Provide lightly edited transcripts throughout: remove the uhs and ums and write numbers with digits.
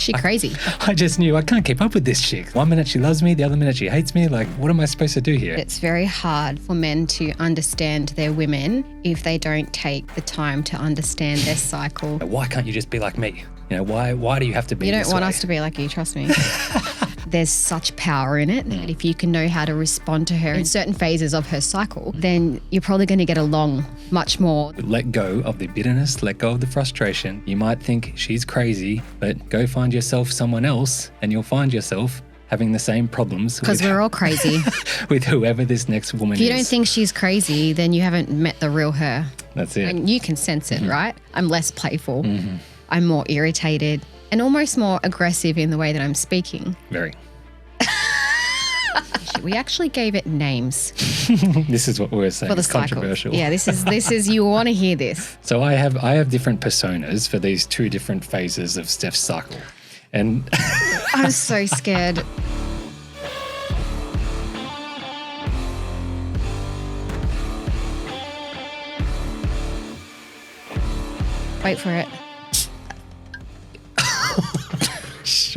She crazy. I just knew I can't keep up with this chick. 1 minute she loves me, the other minute she hates me. Like, what am I supposed to do here? It's very hard for men to understand their women if they don't take the time to understand their cycle. Why can't you just be like me? You know, why do you have to be You don't this want way? us to be like you, trust me. There's such power in it that if you can know how to respond to her in certain phases of her cycle, then you're probably going to get along much more. Let go of the bitterness, let go of the frustration. You might think she's crazy, but go find yourself someone else and you'll find yourself having the same problems. Because we're all crazy. With whoever this next woman is. If you don't think she's crazy, then you haven't met the real her. That's it. And you can sense it, right? I'm less playful. I'm more irritated and almost more aggressive in the way that I'm speaking. Very. We actually gave it names. This is what we were saying. For the it's cycles. controversial. Yeah, this is you want to hear this. So I have different personas for these two different phases of Steph's cycle. And I'm so scared. Wait for it.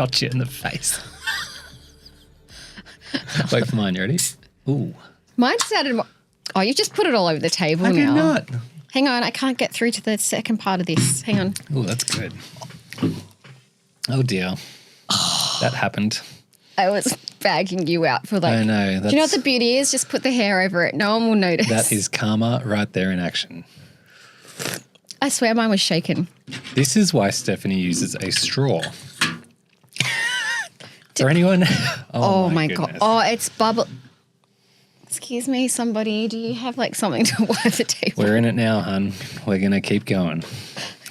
shot you in the face. Wait for mine, you ready? Ooh. Mine sounded more... Oh, you just put it all over the table I now. did not. Hang on, I can't get through to the second part of this. Hang on. Oh, that's good. Oh, dear. That happened. I was bagging you out for like... I know. Do you know what the beauty is? Just put the hair over it. No one will notice. That is karma right there in action. I swear mine was shaken. This is why Stephanie uses a straw. For anyone... Oh my God. goodness. Oh, it's bubble... Excuse me, somebody. Do you have like something to wipe the table? We're in it now, hun. We're going to keep going.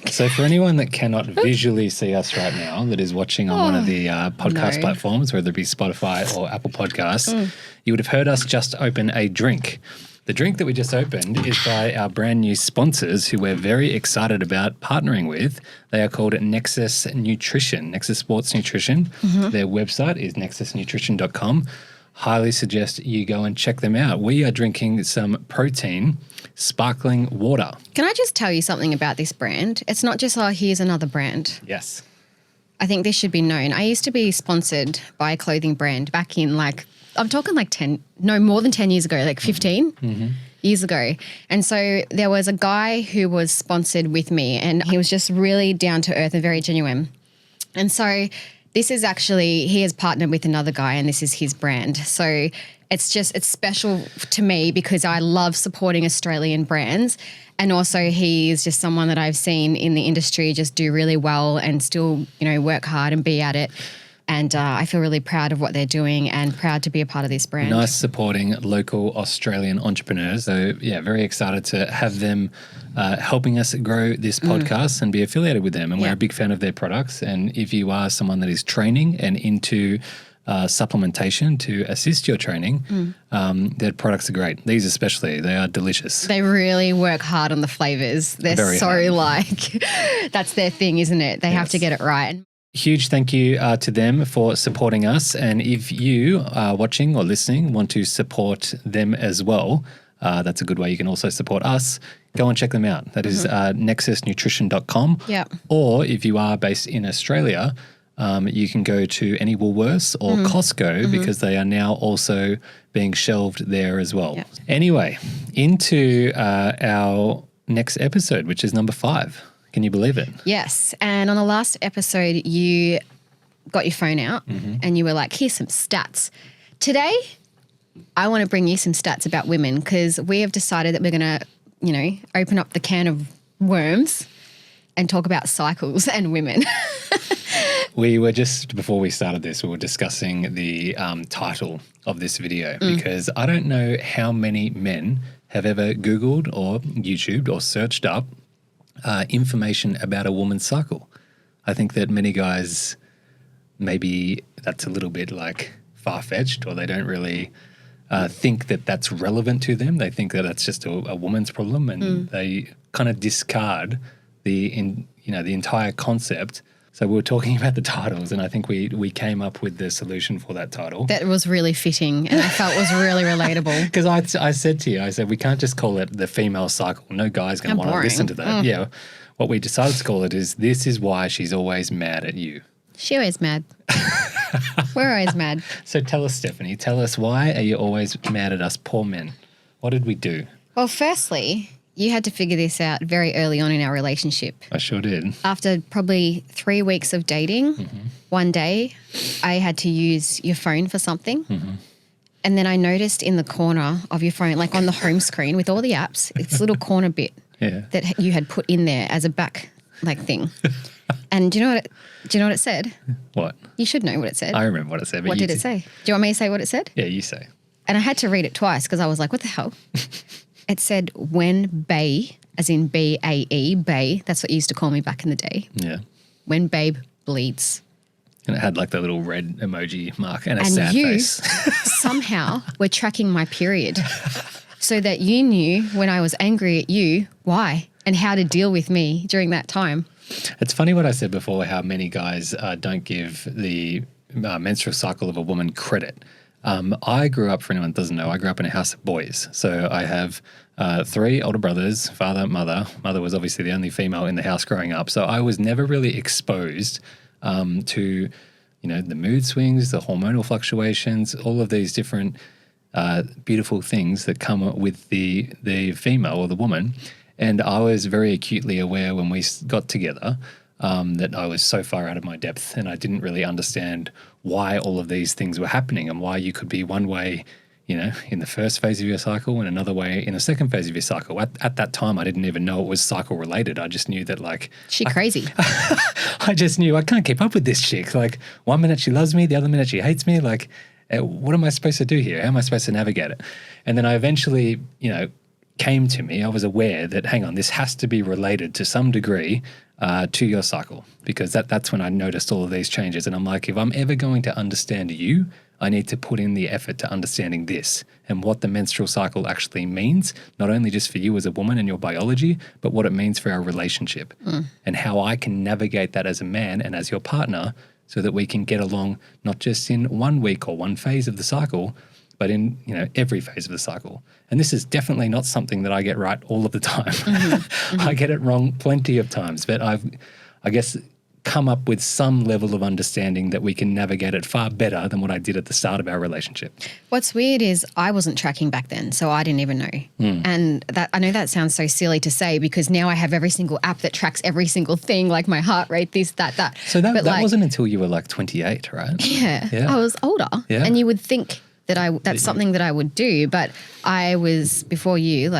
So for anyone that cannot visually see us right now, that is watching on one of the podcast platforms, whether it be Spotify or Apple Podcasts, you would have heard us just open a drink. The drink that we just opened is by our brand new sponsors who we're very excited about partnering with. They are called Nexus Nutrition, Nexus Sports Nutrition. Their website is nexusnutrition.com. Highly suggest you go and check them out. We are drinking some protein sparkling water. Can I just tell you something about this brand? It's not just, oh, here's another brand. Yes. I think this should be known. I used to be sponsored by a clothing brand back in like, I'm talking like more than 10 years ago, like 15 years ago. And so there was a guy who was sponsored with me and he was just really down to earth and very genuine. And so this is actually, he has partnered with another guy and this is his brand. So it's special to me because I love supporting Australian brands. And also he is just someone that I've seen in the industry just do really well and still, work hard and be at it. And I feel really proud of what they're doing and proud to be a part of this brand. Nice supporting local Australian entrepreneurs. So, yeah, very excited to have them helping us grow this podcast and be affiliated with them. And we're a big fan of their products. And if you are someone that is training and into supplementation to assist your training, their products are great. These especially, they are delicious. They really work hard on the flavors. They're Very so hard. like, that's their thing, isn't it? They have to get it right. Huge thank you to them for supporting us. And if you are watching or listening, want to support them as well, that's a good way you can also support us. Go and check them out. That is nexusnutrition.com. Yeah. Or if you are based in Australia, you can go to any Woolworths or Costco because they are now also being shelved there as well. Yeah. Anyway, into our next episode, which is number 5. Can you believe it? Yes. And on the last episode, you got your phone out and you were like, here's some stats. Today, I want to bring you some stats about women because we have decided that we're going to, open up the can of worms and talk about cycles and women. We were just, before we started this, we were discussing the title of this video because I don't know how many men have ever Googled or YouTubed or searched up information about a woman's cycle. I think that many guys, maybe that's a little bit like far-fetched or they don't really think that that's relevant to them. They think that that's just a woman's problem and they kind of discard the entire concept. So we were talking about the titles and I think we came up with the solution for that title. That was really fitting and I felt was really relatable. Because I said to you, we can't just call it the female cycle. No guy's going to want to listen to that. Yeah. What we decided to call it is, this is why she's always mad at you. She always mad. We're always mad. So tell us, Stephanie, tell us, why are you always mad at us poor men? What did we do? Well, firstly, you had to figure this out very early on in our relationship. I sure did. After probably 3 weeks of dating, one day I had to use your phone for something. And then I noticed in the corner of your phone, like on the home screen with all the apps, it's a little corner bit that you had put in there as a back like thing. And do you know what it said? What? You should know what it said. I remember what it said. But What did it say? Do you want me to say what it said? Yeah, you say. And I had to read it twice because I was like, what the hell? It said, when bae, as in B-A-E, bae, that's what you used to call me back in the day. Yeah. When babe bleeds. And it had like the little red emoji mark and a sad face. Somehow were tracking my period so that you knew when I was angry at you, why, and how to deal with me during that time. It's funny what I said before, how many guys don't give the menstrual cycle of a woman credit. I grew up, for anyone that doesn't know, I grew up in a house of boys. So I have 3 older brothers, father, mother. Mother was obviously the only female in the house growing up. So I was never really exposed to, the mood swings, the hormonal fluctuations, all of these different beautiful things that come with the female or the woman. And I was very acutely aware when we got together that I was so far out of my depth, and I didn't really understand why all of these things were happening and why you could be one way, in the first phase of your cycle and another way in the second phase of your cycle. At that time, I didn't even know it was cycle related. I just knew that Crazy. I just knew I can't keep up with this chick. Like, one minute she loves me, the other minute she hates me. Like, what am I supposed to do here? How am I supposed to navigate it? And then I eventually, came to me, I was aware that, hang on, this has to be related to some degree to your cycle, because that's when I noticed all of these changes. And I'm like, if I'm ever going to understand you, I need to put in the effort to understanding this and what the menstrual cycle actually means, not only just for you as a woman and your biology, but what it means for our relationship and how I can navigate that as a man and as your partner so that we can get along not just in 1 week or one phase of the cycle, but in every phase of the cycle. And this is definitely not something that I get right all of the time. I get it wrong plenty of times, but I've, I guess, come up with some level of understanding that we can navigate it far better than what I did at the start of our relationship. What's weird is I wasn't tracking back then, so I didn't even know. And that, I know that sounds so silly to say because now I have every single app that tracks every single thing, like my heart rate, this, that. So that wasn't until you were like 28, right? Yeah. I was older. Yeah. And you would think that that's something that I would do, but I was, before you,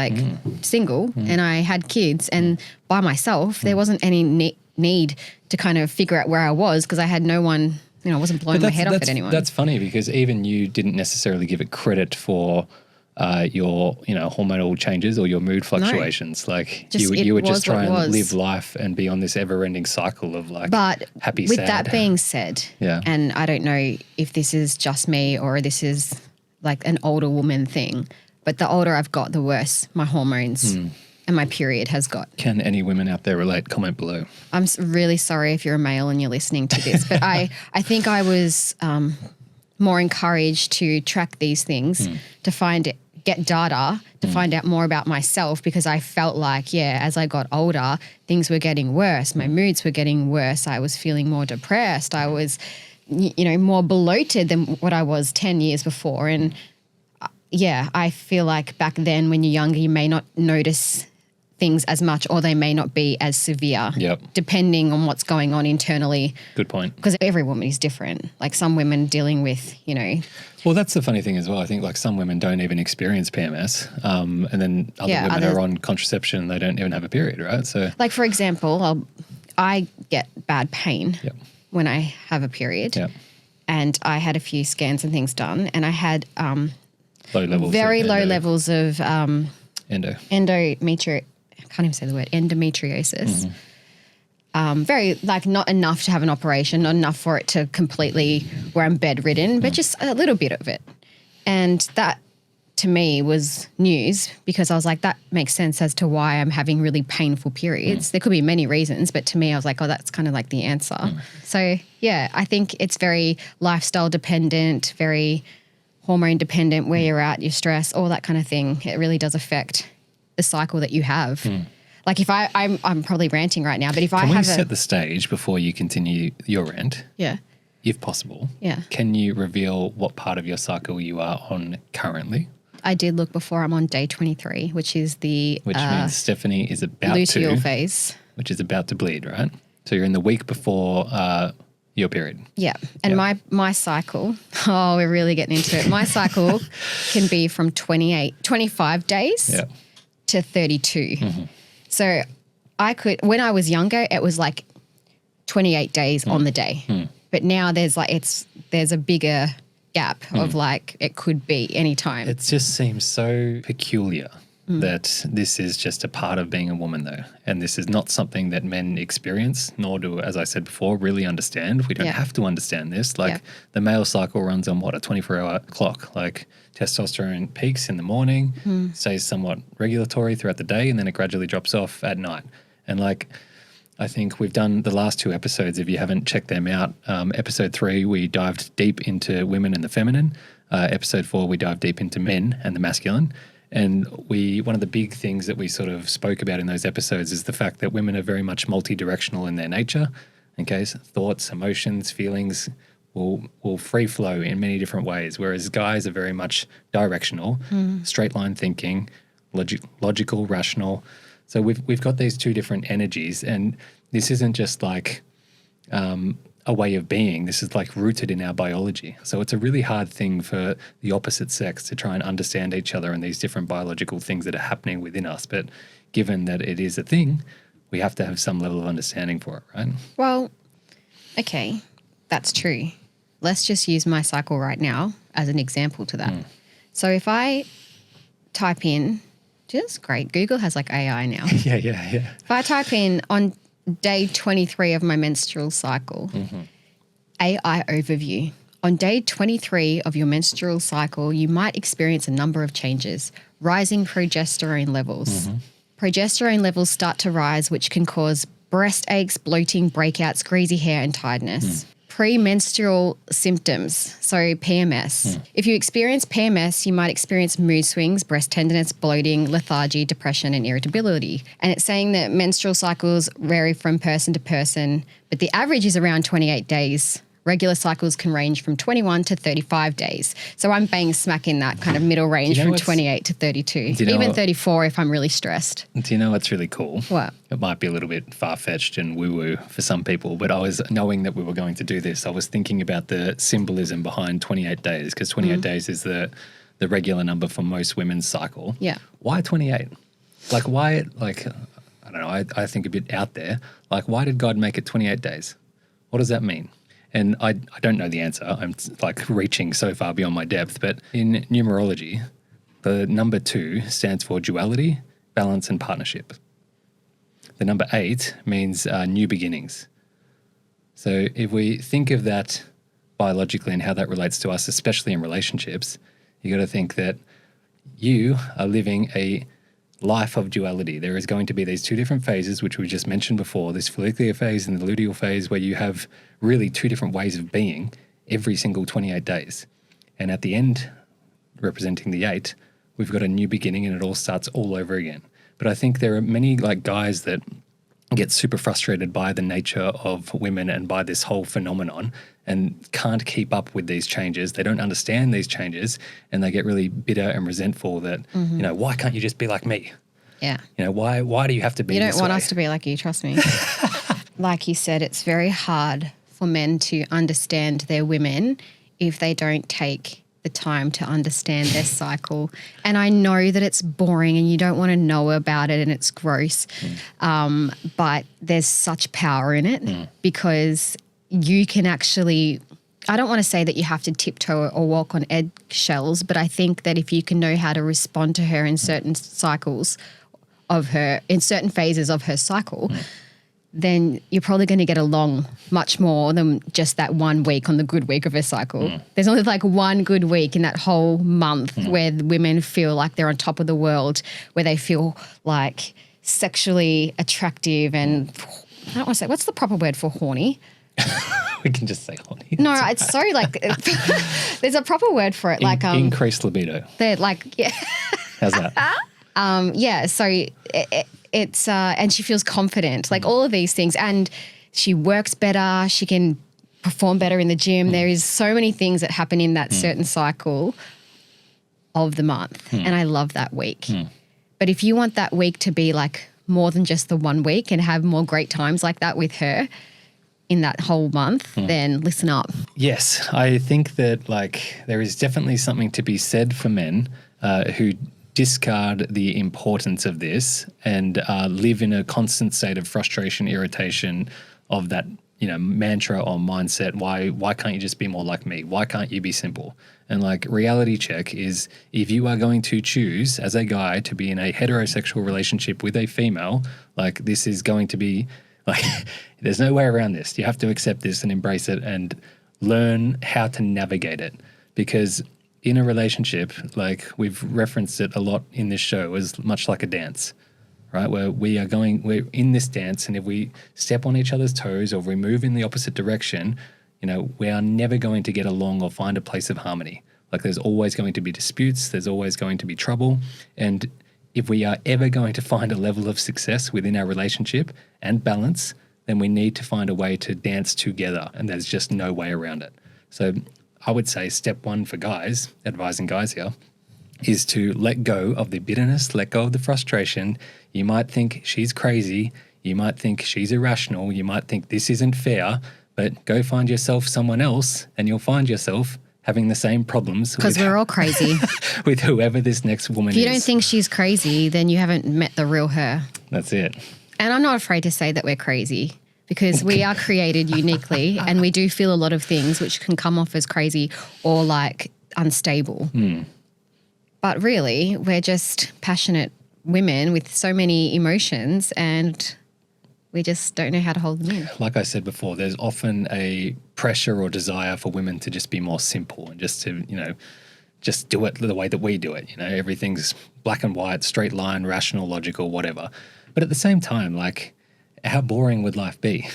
single and I had kids and by myself. There wasn't any need to kind of figure out where I was because I had no one, I wasn't blowing my head off at anyone. That's funny because even you didn't necessarily give it credit for your, hormonal changes or your mood fluctuations. No. Like you would just try and live life and be on this ever-ending cycle of happy, with sad. That being said, and I don't know if this is just me or this is like an older woman thing, but the older I've got, the worse my hormones and my period has got. Can any women out there relate? Comment below. I'm really sorry if you're a male and you're listening to this, but I think I was more encouraged to track these things, to get data, to find out more about myself because I felt like, as I got older, things were getting worse. My moods were getting worse. I was feeling more depressed. I was, more bloated than what I was 10 years before. And I feel like back then when you're younger, you may not notice things as much or they may not be as severe depending on what's going on internally. Good point. Because every woman is different. Like some women dealing with, Well, that's the funny thing as well. I think some women don't even experience PMS and then other women are on contraception and they don't even have a period, right? So, like for example, I get bad pain when I have a period and I had a few scans and things done and I had low levels of endometriosis. I can't even say the word, endometriosis. Very, not enough to have an operation, not enough for it to completely, where I'm bedridden, but just a little bit of it. And that, to me, was news because I was like, that makes sense as to why I'm having really painful periods. There could be many reasons, but to me, I was like, oh, that's kind of like the answer. So, I think it's very lifestyle dependent, very hormone dependent, where you're at, your stress, all that kind of thing. It really does affect the cycle that you have. Like if I'm probably ranting right now, but if Can we set the stage before you continue your rant? Yeah. If possible. Yeah. Can you reveal what part of your cycle you are on currently? I did look before. I'm on day 23, which is the Which means Stephanie is about luteal phase. Which is about to bleed, right? So you're in the week before your period. Yeah. And my cycle, we're really getting into it. My cycle can be from 25 days to 32. So I could, when I was younger, it was like 28 days on the day. But now there's a bigger gap of like it could be any time. It just seems so peculiar that this is just a part of being a woman though. And this is not something that men experience, nor do, as I said before, really understand. We don't have to understand this. Like the male cycle runs on what, a 24-hour clock. Like testosterone peaks in the morning, stays somewhat regulatory throughout the day, and then it gradually drops off at night. And like, I think we've done the last 2 episodes, if you haven't checked them out. Episode 3, we dived deep into women and the feminine. Episode 4, we dived deep into men and the masculine. And one of the big things that we sort of spoke about in those episodes is the fact that women are very much multi-directional in their nature. Okay, so thoughts, emotions, feelings will free flow in many different ways, whereas guys are very much directional, straight line thinking, logical, rational. So we've got these 2 different energies, and this isn't just like a way of being. This is like rooted in our biology. So it's a really hard thing for the opposite sex to try and understand each other and these different biological things that are happening within us. But given that it is a thing, we have to have some level of understanding for it, right? Well, okay, that's true. Let's just use my cycle right now as an example to that. So if I type in, just great, Google has like AI now. Yeah. If I type in on day 23 of my menstrual cycle, AI overview. On day 23 of your menstrual cycle, you might experience a number of changes. Rising progesterone levels. Progesterone levels start to rise, which can cause breast aches, bloating, breakouts, greasy hair, and tiredness. Premenstrual symptoms, so PMS. If you experience PMS, you might experience mood swings, breast tenderness, bloating, lethargy, depression, and irritability. And it's saying that menstrual cycles vary from person to person, but the average is around 28 days. Regular cycles can range from 21 to 35 days. So I'm bang smack in that kind of middle range from 28 to 32, even 34 if I'm really stressed. Do you know what's really cool? What? It might be a little bit far-fetched and woo-woo for some people, but I was, knowing that we were going to do this, I was thinking about the symbolism behind 28 days, because 28 days is the regular number for most women's cycle. Yeah. Why 28? Like why, like, I don't know, I think a bit out there. Like why did God make it 28 days? What does that mean? And I don't know the answer. I'm like reaching so far beyond my depth. But in numerology, the number 2 stands for duality, balance, and partnership. The number 8 means new beginnings. So if we think of that biologically and how that relates to us, especially in relationships, you got to think that you are living a life of duality. There is going to be these 2 different phases, which we just mentioned before, this follicular phase and the luteal phase, where you have really 2 different ways of being every single 28 days. And at the end, representing the 8, we've got a new beginning and it all starts all over again. But I think there are many like guys that get super frustrated by the nature of women and by this whole phenomenon and can't keep up with these changes. They don't understand these changes and they get really bitter and resentful that, you know, why can't you just be like me? Yeah. You know, why do you have to be this way? You don't want us to be like you, trust me. Like you said, it's very hard for men to understand their women if they don't take the time to understand their cycle. And I know that it's boring and you don't want to know about it and it's gross, but there's such power in it because you can actually, I don't want to say that you have to tiptoe or walk on eggshells, but I think that if you can know how to respond to her in certain cycles of her, in certain phases of her cycle, then you're probably going to get along much more than just that 1 week on the good week of her cycle. There's only like 1 good week in that whole month where the women feel like they're on top of the world, where they feel like sexually attractive and I don't want to say, what's the proper word for horny? We can just say horny. No, it's so like, there's a proper word for it. Like increased libido. They're like, yeah. How's that? Yeah, so it's and she feels confident, like all of these things. And she works better. She can perform better in the gym. There is so many things that happen in that certain cycle of the month. And I love that week. But if you want that week to be like more than just the 1 week and have more great times like that with her in that whole month, then listen up. Yes, I think that like there is definitely something to be said for men who discard the importance of this and live in a constant state of frustration, irritation of that, mantra or mindset. Why can't you just be more like me? Why can't you be simple? And like reality check is if you are going to choose as a guy to be in a heterosexual relationship with a female, like this is going to be like, there's no way around this. You have to accept this and embrace it and learn how to navigate it. Because in a relationship, like we've referenced it a lot in this show, is much like a dance, right? Where we're in this dance, and if we step on each other's toes or we move in the opposite direction, we are never going to get along or find a place of harmony. Like there's always going to be disputes, there's always going to be trouble. And if we are ever going to find a level of success within our relationship and balance, then we need to find a way to dance together, and there's just no way around it. So I would say step one for guys, advising guys here, is to let go of the bitterness, let go of the frustration. You might think she's crazy, you might think she's irrational, you might think this isn't fair, but go find yourself someone else and you'll find yourself having the same problems. Because we're all crazy. With whoever this next woman is. If you don't think she's crazy, then you haven't met the real her. That's it. And I'm not afraid to say that we're crazy, because we are created uniquely and we do feel a lot of things which can come off as crazy or like unstable. But really, we're just passionate women with so many emotions, and we just don't know how to hold them in. Like I said before, there's often a pressure or desire for women to just be more simple and just to, just do it the way that we do it. Everything's black and white, straight line, rational, logical, whatever. But at the same time, like, how boring would life be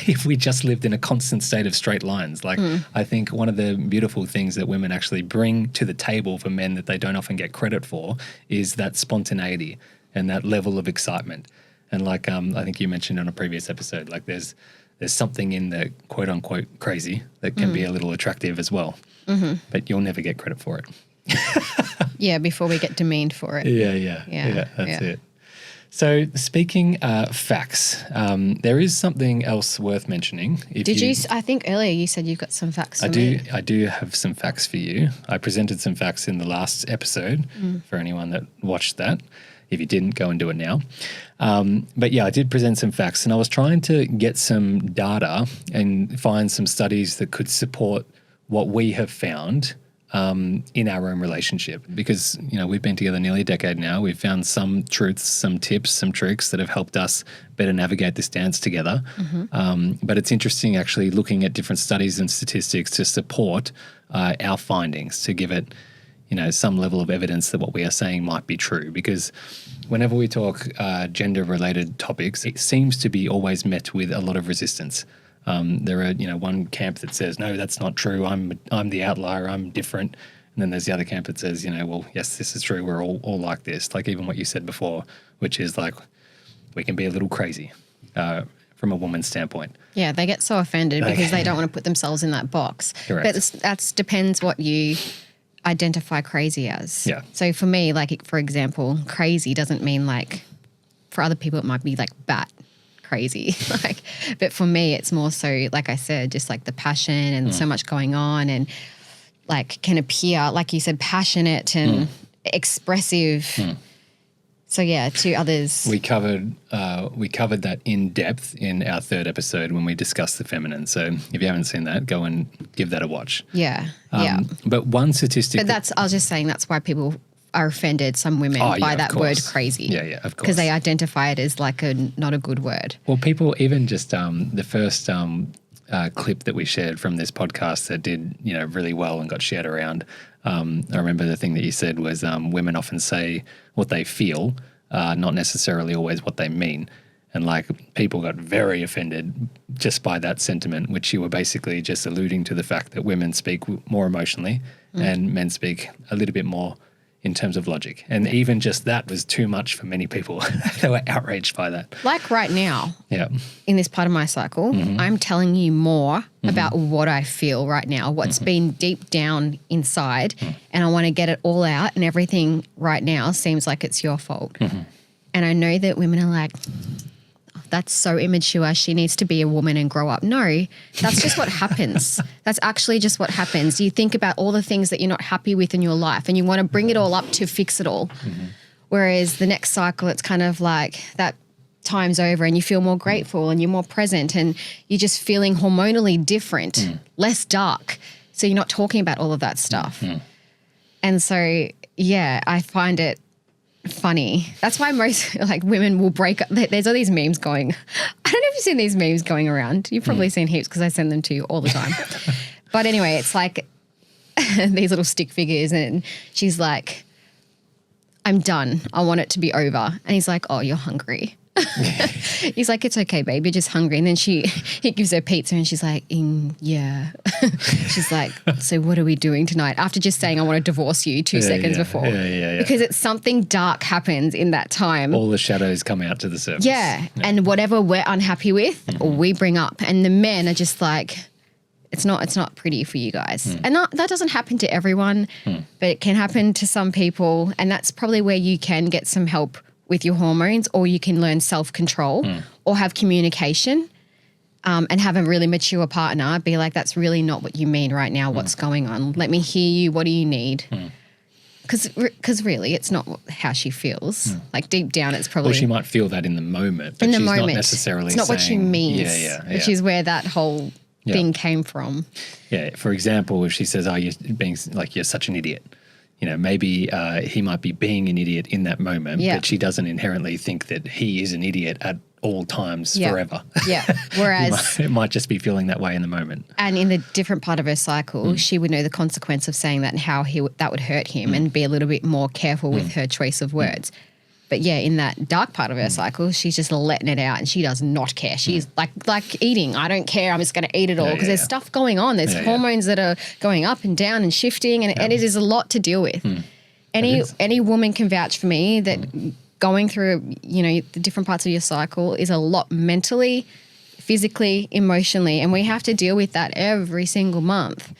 if we just lived in a constant state of straight lines? Like, I think one of the beautiful things that women actually bring to the table for men that they don't often get credit for is that spontaneity and that level of excitement. And like I think you mentioned on a previous episode, like there's something in the quote unquote crazy that can be a little attractive as well. But you'll never get credit for it. Yeah, before we get demeaned for it. Yeah, that's it. So speaking facts, there is something else worth mentioning. I think earlier you said you've got some facts for me. I do have some facts for you. I presented some facts in the last episode for anyone that watched that. If you didn't, go and do it now. But yeah, I did present some facts, and I was trying to get some data and find some studies that could support what we have found in our own relationship, because we've been together nearly a decade now. We've found some truths, some tips, some tricks that have helped us better navigate this dance together. But it's interesting actually looking at different studies and statistics to support our findings, to give it some level of evidence that what we are saying might be true. Because whenever we talk gender-related topics, it seems to be always met with a lot of resistance. There are, one camp that says, no, that's not true. I'm the outlier. I'm different. And then there's the other camp that says, well, yes, this is true. We're all like this. Like even what you said before, which is like we can be a little crazy from a woman's standpoint. Yeah, they get so offended because they don't want to put themselves in that box. Correct. But that depends what you identify crazy as. Yeah. So for me, like for example, crazy doesn't mean like, for other people it might be like bat crazy. But for me it's more so, like I said, just like the passion and so much going on, and like can appear, like you said, passionate and expressive. So yeah, to others. We covered that in depth in our third episode when we discussed the feminine. So if you haven't seen that, go and give that a watch. Yeah. But one statistic. But I was just saying that's why people are offended, some women, by that word crazy. Yeah, of course. Because they identify it as like not a good word. Well, people, even just the first clip that we shared from this podcast that did, really well and got shared around. I remember the thing that you said was women often say what they feel, not necessarily always what they mean. And like people got very offended just by that sentiment, which you were basically just alluding to the fact that women speak more emotionally and men speak a little bit more in terms of logic. And even just that was too much for many people. They were outraged by that. Like right now, Yeah. in this part of my cycle, I'm telling you more about what I feel right now, what's been deep down inside, and I want to get it all out, and everything right now seems like it's your fault. And I know that women are like, oh, that's so immature. She needs to be a woman and grow up. No, that's just what happens. That's actually just what happens. You think about all the things that you're not happy with in your life and you want to bring it all up to fix it all. Whereas the next cycle, it's kind of like that time's over and you feel more grateful and you're more present and you're just feeling hormonally different, less dark. So you're not talking about all of that stuff. And so, yeah, I find it funny. That's why most like women will break up. There's all these memes going. I don't know if you've seen these memes going around. You've probably seen heaps because I send them to you all the time. But anyway, it's like these little stick figures and she's like, I'm done. I want it to be over. And he's like, oh, you're hungry. He's like, it's okay, babe. You're just hungry. And then he gives her pizza and she's like, yeah. She's like, so what are we doing tonight? After just saying, I want to divorce you 2 seconds before. Yeah. Because it's something dark happens in that time. All the shadows come out to the surface. Yeah. And whatever we're unhappy with, we bring up. And the men are just like, it's not pretty for you guys. And that doesn't happen to everyone, but it can happen to some people. And that's probably where you can get some help with your hormones, or you can learn self-control or have communication and have a really mature partner be like, that's really not what you mean right now. What's going on? Let me hear you. What do you need? Because really it's not how she feels. Like deep down it's probably... Well, she might feel that in the moment, but she's not necessarily it's not what she means, which is where that whole thing came from. Yeah, for example, if she says, oh, you're being like, you're such an idiot. You know, maybe he might be being an idiot in that moment, but she doesn't inherently think that he is an idiot at all times forever. Yeah. Whereas it might just be feeling that way in the moment. And in the different part of her cycle, she would know the consequence of saying that and how that would hurt him and be a little bit more careful with her choice of words. But yeah, in that dark part of her cycle, she's just letting it out and she does not care. She's like eating. I don't care. I'm just going to eat it all because there's stuff going on. There's hormones that are going up and down and shifting and it is a lot to deal with. Any woman can vouch for me that going through, the different parts of your cycle is a lot mentally, physically, emotionally, and we have to deal with that every single month.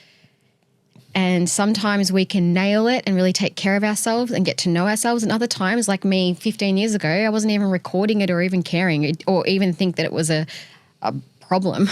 And sometimes we can nail it and really take care of ourselves and get to know ourselves. And other times, like me 15 years ago, I wasn't even recording it or even caring or even think that it was a problem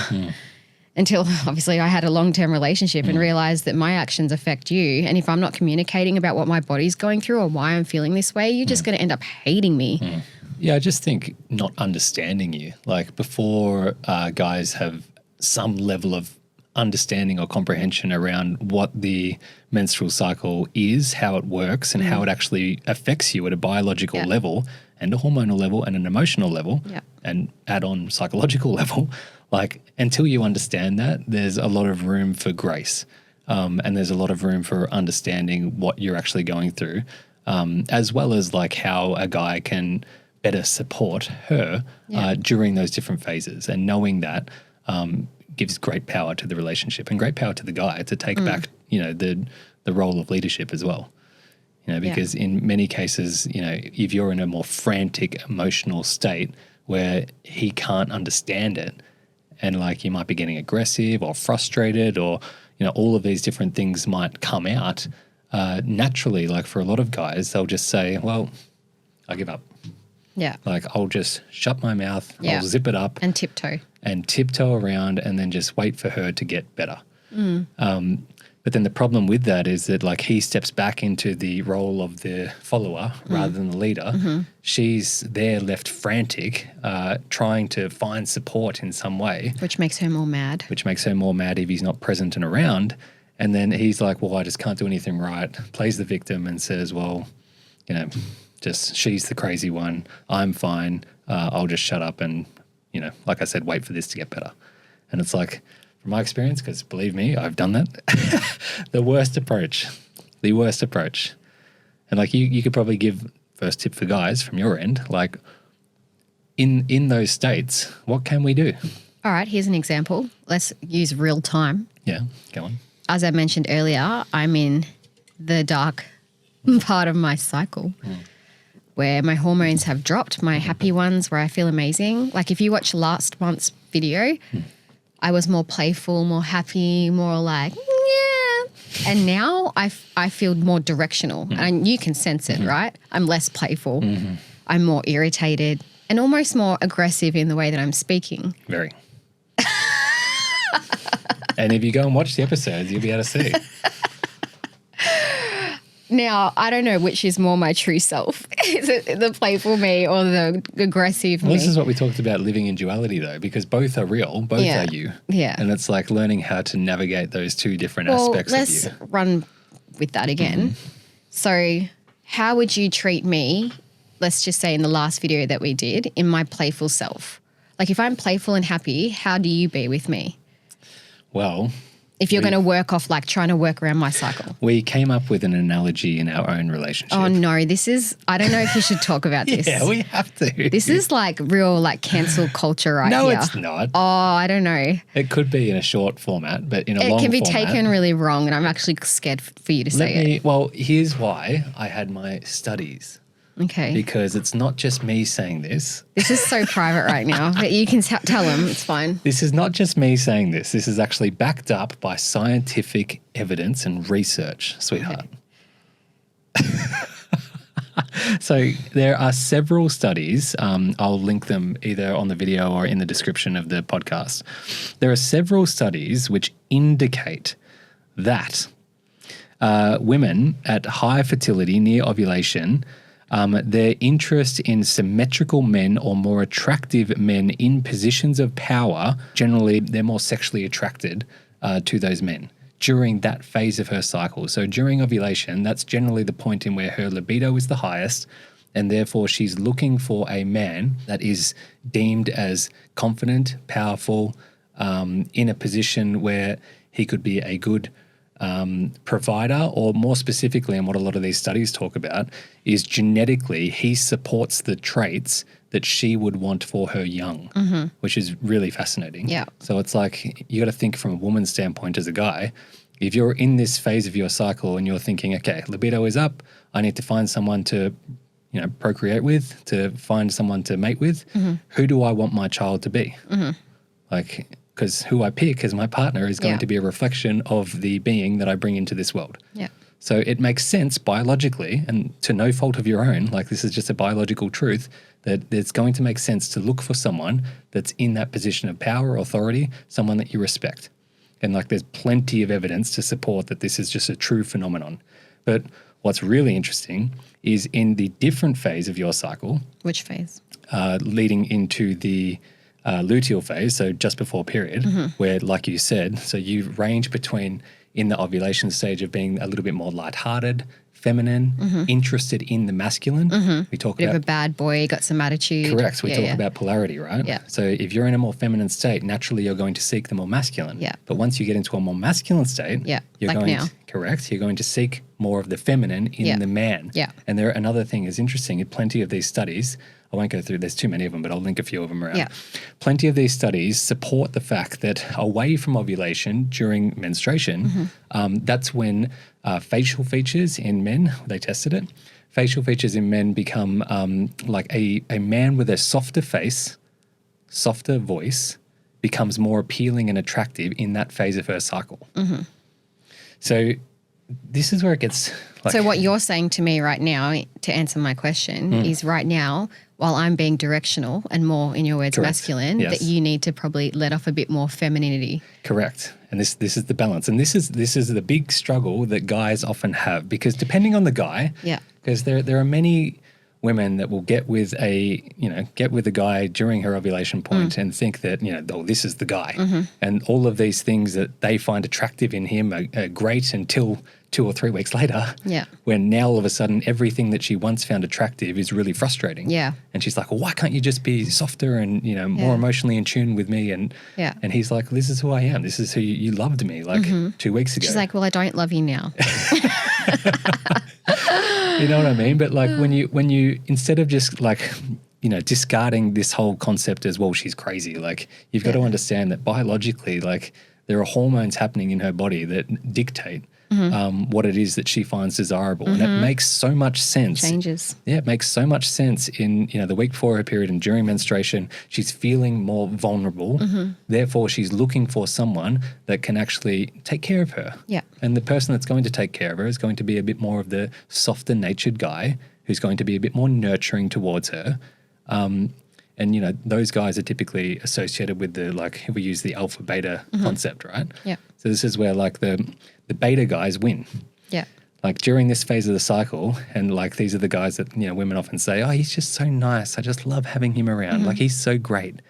until obviously I had a long-term relationship and realized that my actions affect you. And if I'm not communicating about what my body's going through or why I'm feeling this way, you're just going to end up hating me. Yeah, I just think not understanding you. Like before guys have some level of understanding or comprehension around what the menstrual cycle is, how it works and how it actually affects you at a biological level and a hormonal level and an emotional level and add on psychological level. Like until you understand that, there's a lot of room for grace and there's a lot of room for understanding what you're actually going through as well as like how a guy can better support her during those different phases, and knowing that gives great power to the relationship and great power to the guy to take back, the role of leadership as well. Because in many cases, if you're in a more frantic emotional state where he can't understand it and like you might be getting aggressive or frustrated or, all of these different things might come out naturally. Like for a lot of guys, they'll just say, well, I give up. Yeah. Like I'll just shut my mouth, I'll zip it up. And tiptoe around and then just wait for her to get better. But then the problem with that is that like he steps back into the role of the follower rather than the leader. She's there left frantic, trying to find support in some way. Which makes her more mad. If he's not present and around. And then he's like, well, I just can't do anything right. Plays the victim and says, well, just she's the crazy one. I'm fine. I'll just shut up and, like I said, wait for this to get better. And it's like, from my experience, because believe me, I've done that, the worst approach. And like you could probably give first tip for guys from your end, like in those states, what can we do? All right, here's an example. Let's use real time. Yeah, go on. As I mentioned earlier, I'm in the dark part of my cycle where my hormones have dropped, my happy ones where I feel amazing. Like if you watch last month's video, I was more playful, more happy, more like, yeah. And now I feel more directional and you can sense it, right? I'm less playful. I'm more irritated and almost more aggressive in the way that I'm speaking. Very. And if you go and watch the episodes, you'll be able to see. Now, I don't know which is more my true self. Is it the playful me or the aggressive me? Well, this is what we talked about living in duality, though, because both are real, both are you. Yeah. And it's like learning how to navigate those two different aspects of you. Let's run with that again. So how would you treat me, let's just say in the last video that we did, in my playful self? Like if I'm playful and happy, how do you be with me? Well, if you're going to work off like trying to work around my cycle. We came up with an analogy in our own relationship. Oh no, I don't know if you should talk about this. Yeah, we have to. This is like real like cancel culture right here. No, it's not. Oh, I don't know. It could be in a short format, but in a long format. It can be taken really wrong and I'm actually scared for you to say it. Well, here's why I had my studies. Okay. Because it's not just me saying this. This is so private right now, but you can tell them. It's fine. This is not just me saying this. This is actually backed up by scientific evidence and research, sweetheart. Okay. So there are several studies. I'll link them either on the video or in the description of the podcast. There are several studies which indicate that women at high fertility near ovulation, their interest in symmetrical men or more attractive men in positions of power, generally they're more sexually attracted to those men during that phase of her cycle. So during ovulation, that's generally the point in where her libido is the highest, and therefore she's looking for a man that is deemed as confident, powerful, in a position where he could be a good provider, or more specifically, and what a lot of these studies talk about, is genetically he supports the traits that she would want for her young, which is really fascinating. Yeah. So it's like you got to think from a woman's standpoint as a guy. If you're in this phase of your cycle and you're thinking, okay, libido is up, I need to find someone to, procreate with, to find someone to mate with. Who do I want my child to be? Like, because who I pick as my partner is going to be a reflection of the being that I bring into this world. Yeah. So it makes sense biologically, and to no fault of your own, like this is just a biological truth, that it's going to make sense to look for someone that's in that position of power or authority, someone that you respect. And like there's plenty of evidence to support that this is just a true phenomenon. But what's really interesting is in the different phase of your cycle. Which phase? Leading into the luteal phase, so just before period, where, like you said, so you range between in the ovulation stage of being a little bit more lighthearted, feminine, interested in the masculine. We talk Bit about of a bad boy, got some attitude. Correct. We talk about polarity, right? Yeah. So if you're in a more feminine state, naturally you're going to seek the more masculine. Yeah. But once you get into a more masculine state, you're like going now. Correct. You're going to seek more of the feminine in the man. Yeah. And another thing is interesting, in plenty of these studies, I won't go through, there's too many of them, but I'll link a few of them around. Yeah. Plenty of these studies support the fact that away from ovulation during menstruation, that's when facial features in men, they tested it, facial features in men become like a man with a softer face, softer voice, becomes more appealing and attractive in that phase of her cycle. So this is where it gets like... So what you're saying to me right now, to answer my question, is right now, while I'm being directional and more, in your words, masculine, that you need to probably let off a bit more femininity. Correct. And this is the balance. And this is the big struggle that guys often have, because depending on the guy, because there are many women that will get with a guy during her ovulation point and think that, oh, this is the guy. And all of these things that they find attractive in him are great until 2 or 3 weeks later. Yeah. When now all of a sudden everything that she once found attractive is really frustrating. Yeah. And she's like, well, why can't you just be softer and, more emotionally in tune with me? And he's like, this is who I am. This is who you loved me 2 weeks ago. She's like, well, I don't love you now. You know what I mean? But like when you instead of just like, discarding this whole concept as, well, she's crazy. Like you've got to understand that biologically, like there are hormones happening in her body that dictate what it is that she finds desirable. And it makes so much sense. Changes. Yeah, it makes so much sense in, the week before her period and during menstruation. She's feeling more vulnerable. Therefore, she's looking for someone that can actually take care of her. Yeah. And the person that's going to take care of her is going to be a bit more of the softer natured guy who's going to be a bit more nurturing towards her. And, those guys are typically associated with if we use the alpha beta concept, right? Yeah. So this is where the beta guys win. Yeah. Like during this phase of the cycle, and these are the guys that, women often say, oh, he's just so nice. I just love having him around. Like he's so great.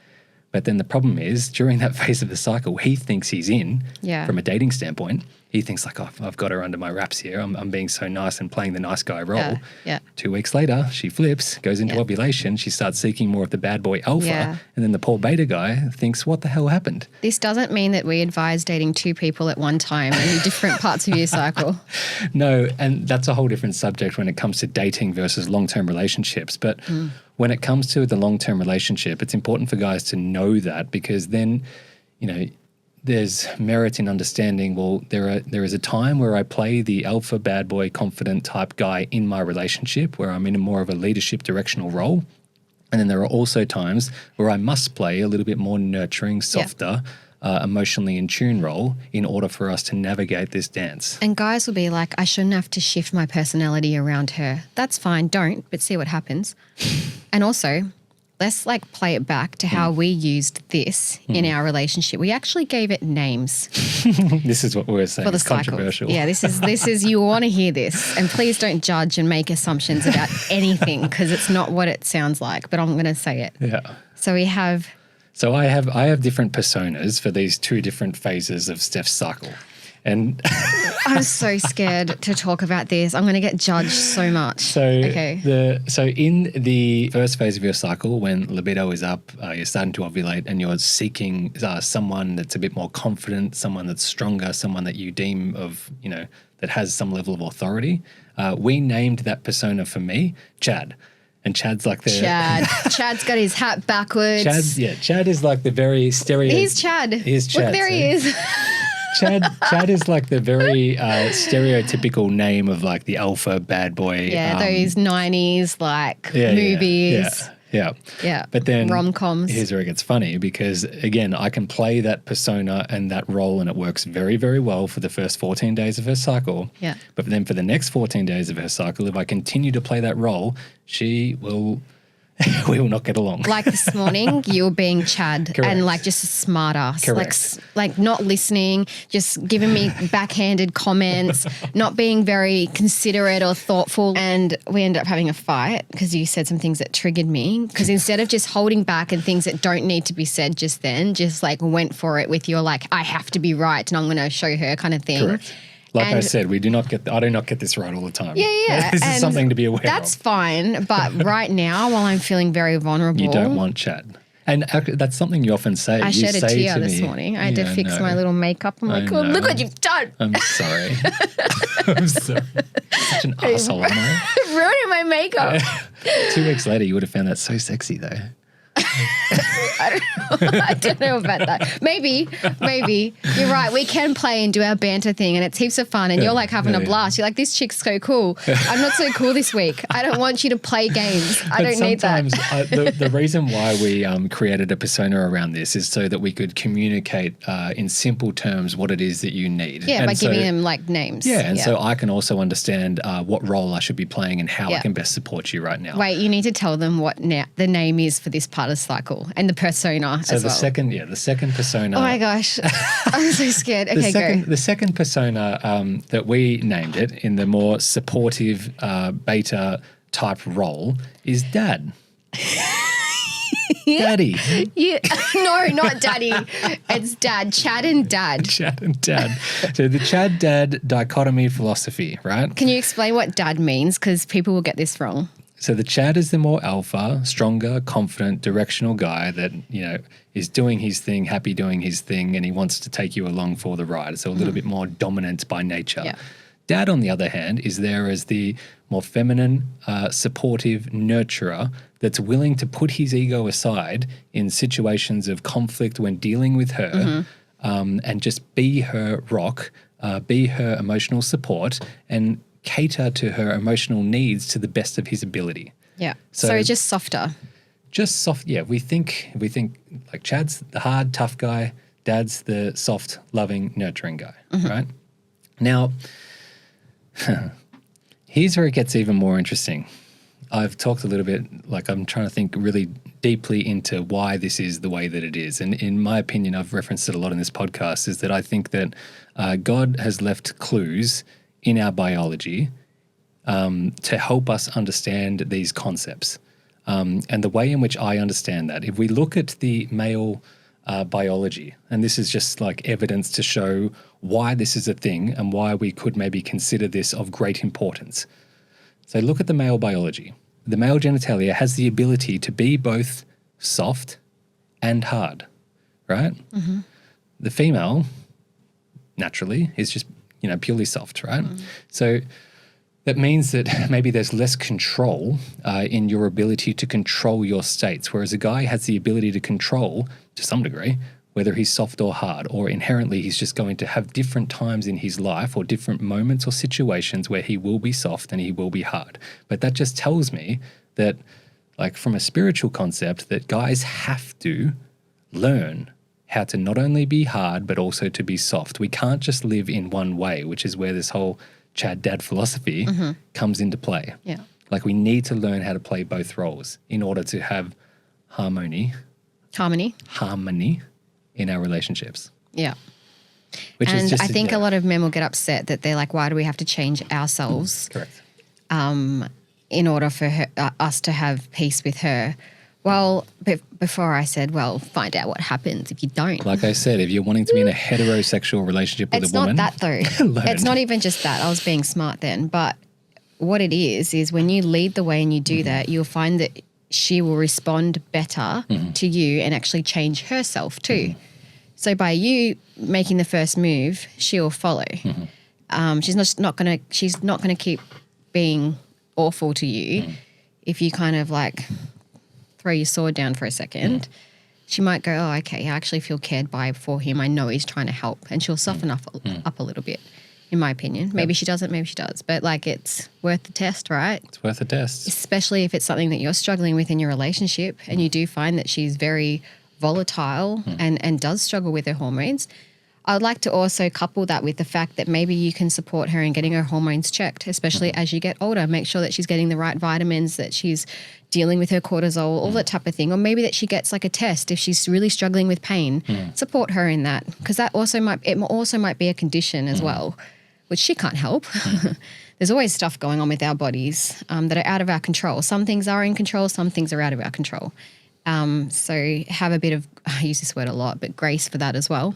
But then the problem is during that phase of the cycle, he thinks he's in from a dating standpoint. He thinks oh, I've got her under my wraps here. I'm being so nice and playing the nice guy role. Yeah. 2 weeks later, she flips, goes into ovulation. She starts seeking more of the bad boy alpha. Yeah. And then the poor beta guy thinks, what the hell happened? This doesn't mean that we advise dating 2 people at one time in different parts of your cycle. No, and that's a whole different subject when it comes to dating versus long-term relationships. But when it comes to the long-term relationship, it's important for guys to know that, because then, there's merit in understanding, well, there is a time where I play the alpha bad boy confident type guy in my relationship where I'm in a more of a leadership directional role. And then there are also times where I must play a little bit more nurturing, softer, emotionally in tune role in order for us to navigate this dance. And guys will be like, I shouldn't have to shift my personality around her. That's fine, don't, but see what happens. And also, let's play it back to how we used this in our relationship. We actually gave it names. This is what we're saying. For the it's cycles. Controversial. Yeah, this is you want to hear this. And please don't judge and make assumptions about anything, because it's not what it sounds like, but I'm going to say it. Yeah. So we have... So I have different personas for these 2 different phases of Steph's cycle. And I'm so scared to talk about this. I'm going to get judged so much. So in the first phase of your cycle, when libido is up, you're starting to ovulate and you're seeking someone that's a bit more confident, someone that's stronger, someone that you deem of, that has some level of authority. We named that persona for me Chad. And Chad's like the... Chad's got his hat backwards. Chad is like the very stereo... He's Chad. He's Chad. Look, there he is. Chad is like the very stereotypical name of the alpha bad boy. Yeah, those 90s movies. Yeah. But then rom-coms. Here's where it gets funny, because again, I can play that persona and that role, and it works very, very well for the first 14 days of her cycle. Yeah. But then for the next 14 days of her cycle, if I continue to play that role, she will... we will not get along. Like this morning, you were being Chad. Correct. And just a smart ass. Correct. Like not listening, just giving me backhanded comments, not being very considerate or thoughtful. And we ended up having a fight because you said some things that triggered me. Because instead of just holding back and things that don't need to be said just then, just went for it with your I have to be right and I'm going to show her kind of thing. Correct. I said, I do not get this right all the time. Yeah. This is something to be aware of. That's fine. But right now, while I'm feeling very vulnerable. You don't want Chad. And that's something you often say. I shed a tear this me, morning. I had to fix my little makeup. I'm like, oh, look what you've done. I'm sorry. I'm sorry. Such an asshole, am I? Ruining my makeup. 2 weeks later, you would have found that so sexy, though. I don't know about that. Maybe. You're right. We can play and do our banter thing and it's heaps of fun and you're having a blast. You're like, this chick's so cool. I'm not so cool this week. I don't want you to play games. I don't need that. The reason why we created a persona around this is so that we could communicate in simple terms what it is that you need. Yeah, and by giving them names. Yeah, and so I can also understand what role I should be playing and how I can best support you right now. Wait, you need to tell them what the name is for this part of the cycle and the persona as well. So the second persona. Oh my gosh, I'm so scared. Okay, go. The second persona that we named it in the more supportive beta type role is Dad. Daddy. Yeah. No, not Daddy. It's Dad. Chad and Dad. Chad and Dad. So the Chad-Dad dichotomy philosophy, right? Can you explain what Dad means? Because people will get this wrong. So the Chad is the more alpha, stronger, confident, directional guy that, is doing his thing, happy doing his thing, and he wants to take you along for the ride. So a little bit more dominant by nature. Yeah. Dad, on the other hand, is there as the more feminine, supportive nurturer that's willing to put his ego aside in situations of conflict when dealing with her and just be her rock be her emotional support, and cater to her emotional needs to the best of his ability. Yeah. So just softer. Just soft. Yeah. We think like Chad's the hard, tough guy. Dad's the soft, loving, nurturing guy, right? Now, here's where it gets even more interesting. I've talked a little bit, like I'm trying to think really deeply into why this is the way that it is. And in my opinion, I've referenced it a lot in this podcast, is that I think that God has left clues in our biology to help us understand these concepts. And the way in which I understand that, if we look at the male biology, and this is just like evidence to show why this is a thing and why we could maybe consider this of great importance. So look at the male biology. The male genitalia has the ability to be both soft and hard, right? The female, naturally, is just, purely soft, right? So that means that maybe there's less control in your ability to control your states, whereas a guy has the ability to control, to some degree, whether he's soft or hard, or inherently he's just going to have different times in his life or different moments or situations where he will be soft and he will be hard. But that just tells me that, like from a spiritual concept, that guys have to learn how to not only be hard, but also to be soft. We can't just live in one way, which is where this whole Chad Dad philosophy comes into play. Yeah. Like we need to learn how to play both roles in order to have harmony in our relationships. Yeah. Which and is just I think a lot of men will get upset that they're like, why do we have to change ourselves correct. In order for us to have peace with her? Well, before I said, well, find out what happens if you don't. Like I said, if you're wanting to be in a heterosexual relationship with a woman. It's not that though. It's not even just that. I was being smart then. But what it is when you lead the way and you do that, you'll find that she will respond better to you and actually change herself too. So by you making the first move, she'll follow. She's not gonna keep being awful to you if you kind of like throw your sword down for a second. She might go, oh, okay, I actually feel cared by for him. I know he's trying to help, and she'll soften up a little bit. In my opinion. Maybe she doesn't, maybe she does. But like it's worth the test, right? It's worth a test. Especially if it's something that you're struggling with in your relationship and you do find that she's very volatile and does struggle with her hormones. I would like to also couple that with the fact that maybe you can support her in getting her hormones checked, especially as you get older. Make sure that she's getting the right vitamins, that she's dealing with her cortisol, all that type of thing. Or maybe that she gets like a test if she's really struggling with pain. Support her in that, because that also might be a condition as well, which she can't help. There's always stuff going on with our bodies that are out of our control. Some things are in control, some things are out of our control. So have a bit of, I use this word a lot, but grace for that as well.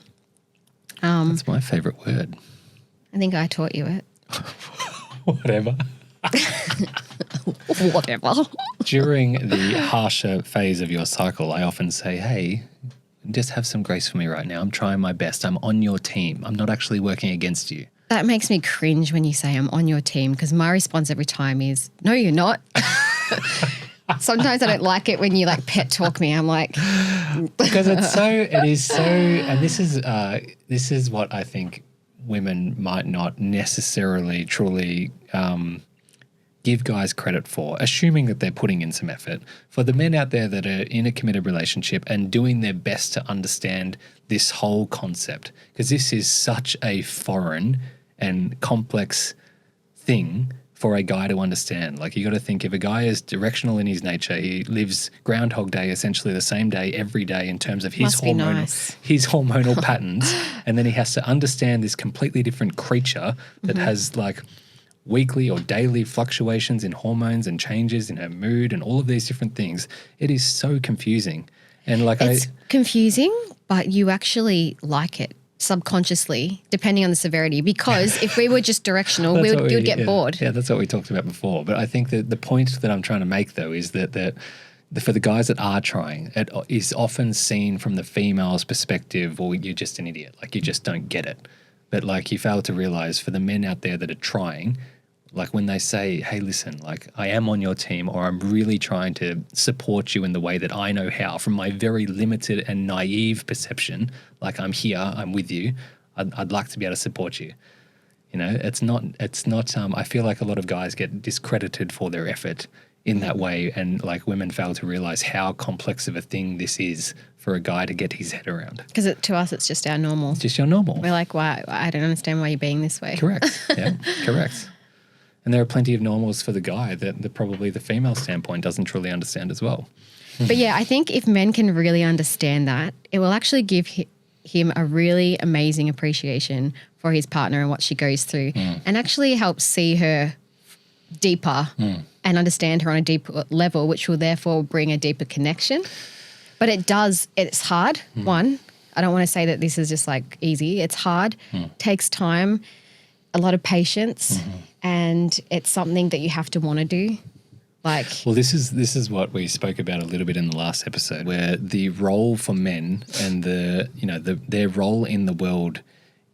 That's my favorite word. I think I taught you it. Whatever. Whatever. During the harsher phase of your cycle, I often say, hey, just have some grace for me right now. I'm trying my best. I'm on your team. I'm not actually working against you. That makes me cringe when you say I'm on your team, because my response every time is, no, you're not. Sometimes I don't like it when you like pet talk me. I'm like, because it is so, and this is what I think women might not necessarily truly give guys credit for, assuming that they're putting in some effort. For the men out there that are in a committed relationship and doing their best to understand this whole concept, because this is such a foreign and complex thing for a guy to understand. Like, you got to think, if a guy is directional in his nature, he lives Groundhog Day, essentially the same day every day in terms of his hormonal patterns, and then he has to understand this completely different creature that has like weekly or daily fluctuations in hormones and changes in her mood and all of these different things. It is so confusing. And like, it's confusing, but you actually like it subconsciously, depending on the severity, because if we were just directional, you'd get bored. Yeah, that's what we talked about before. But I think that the point that I'm trying to make, though, is that for the guys that are trying, it is often seen from the female's perspective, well, you're just an idiot. Like, you just don't get it. But like, you fail to realize, for the men out there that are trying, like when they say, hey, listen, like, I am on your team, or I'm really trying to support you in the way that I know how, from my very limited and naive perception, like, I'm here, I'm with you, I'd like to be able to support you. You know, it's not, I feel like a lot of guys get discredited for their effort in that way. And like women fail to realize how complex of a thing this is for a guy to get his head around. Because to us, it's just our normal. It's just your normal. We're like, why? I don't understand why you're being this way. Correct. Yeah, correct. And there are plenty of normals for the guy that probably the female standpoint doesn't truly understand as well. But yeah, I think if men can really understand that, it will actually give him a really amazing appreciation for his partner and what she goes through, and actually help see her deeper and understand her on a deeper level, which will therefore bring a deeper connection. But it's hard. One, I don't want to say that this is just like easy. It's hard, takes time, a lot of patience, and it's something that you have to want to do. Well, this is what we spoke about a little bit in the last episode, where the role for men and their role in the world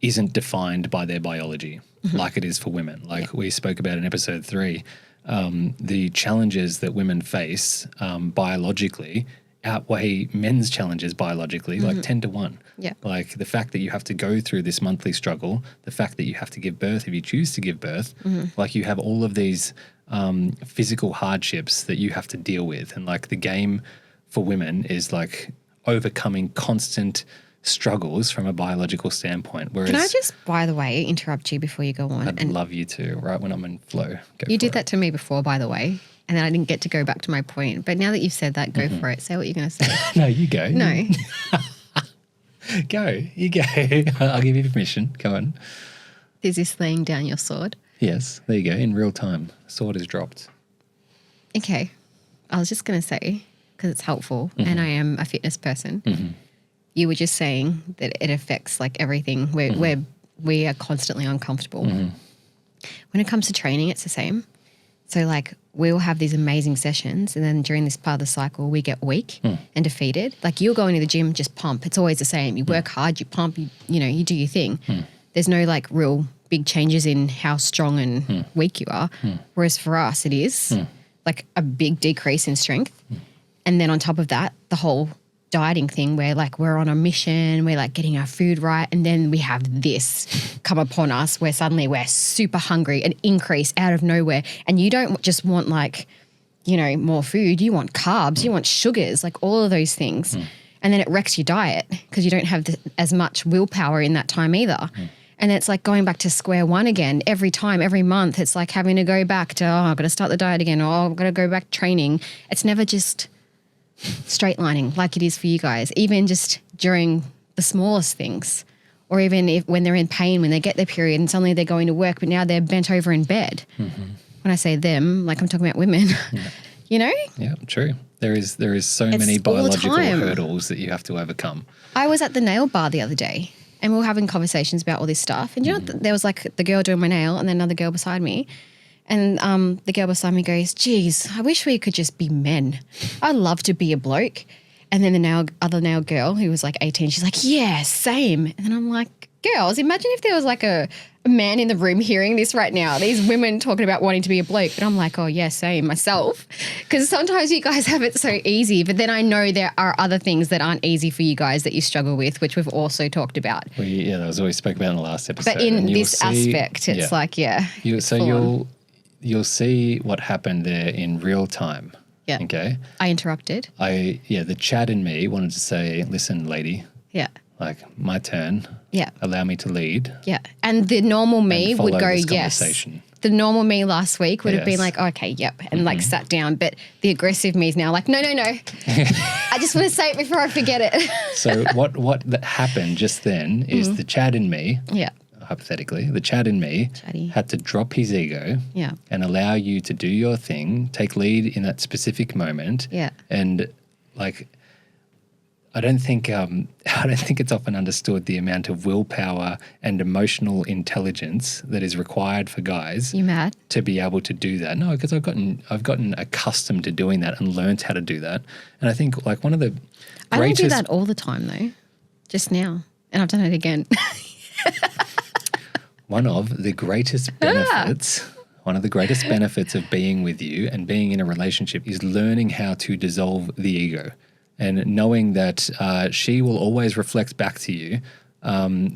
isn't defined by their biology like it is for women. We spoke about in episode 3, the challenges that women face biologically outweigh men's challenges biologically, like 10 to 1. Yeah. Like the fact that you have to go through this monthly struggle, the fact that you have to give birth if you choose to give birth, like you have all of these physical hardships that you have to deal with. And like the game for women is like overcoming constant struggles from a biological standpoint. Whereas, can I just, by the way, interrupt you before you go on? I'd love you to, right when I'm in flow. You did that to me before, by the way, and then I didn't get to go back to my point. But now that you've said that, go for it. Say what you're going to say. No, you go. No. Go. You go. I'll give you permission. Go on. Is this laying down your sword? Yes, there you go. In real time, sword is dropped. Okay. I was just going to say, because it's helpful, and I am a fitness person, you were just saying that it affects like everything. We are constantly uncomfortable. When it comes to training, it's the same. So like we'll have these amazing sessions, and then during this part of the cycle, we get weak and defeated. Like you're going to the gym, just pump. It's always the same. You work hard, you pump, you do your thing. There's no like real big changes in how strong and weak you are. Whereas for us, it is like a big decrease in strength. And then on top of that, the whole dieting thing where like we're on a mission, we're like getting our food right, and then we have this come upon us where suddenly we're super hungry, an increase out of nowhere. And you don't just want like, more food, you want carbs, you want sugars, like all of those things. And then it wrecks your diet because you don't have as much willpower in that time either. And it's like going back to square one again every time, every month. It's like having to go back to, I've got to start the diet again, or I've got to go back training. It's never just straight lining like it is for you guys, even just during the smallest things, or even when they're in pain, when they get their period and suddenly they're going to work, but now they're bent over in bed. When I say them, like I'm talking about women, Yeah, true. There is so many biological hurdles that you have to overcome. I was at the nail bar the other day and we were having conversations about all this stuff. And there was like the girl doing my nail and then another girl beside me. And the girl beside me goes, geez, I wish we could just be men. I'd love to be a bloke. And then the other nail girl who was like 18, she's like, yeah, same. And then I'm like, girls, imagine if there was like a man in the room hearing this right now, these women talking about wanting to be a bloke. But I'm like, oh, yeah, same myself. Because sometimes you guys have it so easy. But then I know there are other things that aren't easy for you guys that you struggle with, which we've also talked about. That was what we spoke about in the last episode. But in this aspect, it's like, You'll see what happened there in real time. Yeah. Okay. I interrupted. The Chad in me wanted to say, listen, lady. Yeah. Like, my turn. Yeah. Allow me to lead. Yeah. And the normal me would go, yes. The normal me last week would have been like, okay, yep, and like sat down. But the aggressive me is now like, no. I just want to say it before I forget it. So what that happened just then is the Chad in me. Yeah. Hypothetically, the Chad in me had to drop his ego and allow you to do your thing, take lead in that specific moment. Yeah. And like, I don't think it's often understood the amount of willpower and emotional intelligence that is required for guys. You mad? To be able to do that. No, because I've gotten accustomed to doing that and learned how to do that. And I think like one of the greatest... I don't do that all the time though, just now. And I've done it again. One of the greatest benefits of being with you and being in a relationship is learning how to dissolve the ego and knowing that she will always reflect back to you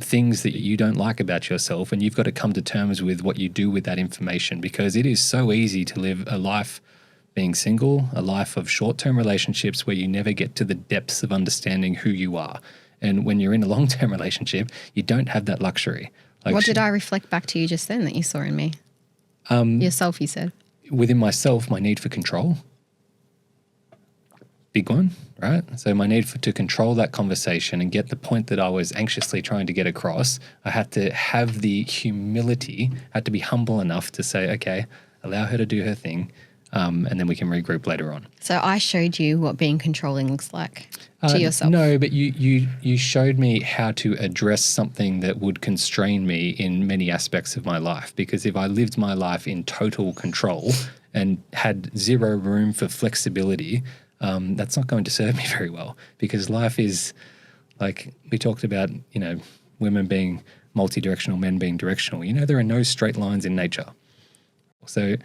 things that you don't like about yourself, and you've got to come to terms with what you do with that information, because it is so easy to live a life being single, a life of short-term relationships where you never get to the depths of understanding who you are. And when you're in a long-term relationship, you don't have that luxury. Like, what did I reflect back to you just then that you saw in me? Yourself, you said. Within myself, my need for control. Big one, right? So my need to control that conversation and get the point that I was anxiously trying to get across, I had to have the humility, had to be humble enough to say, okay, allow her to do her thing, and then we can regroup later on. So I showed you what being controlling looks like to yourself. No, but you showed me how to address something that would constrain me in many aspects of my life. Because if I lived my life in total control and had zero room for flexibility, that's not going to serve me very well. Because life is, like we talked about, women being multi-directional, men being directional. There are no straight lines in nature. So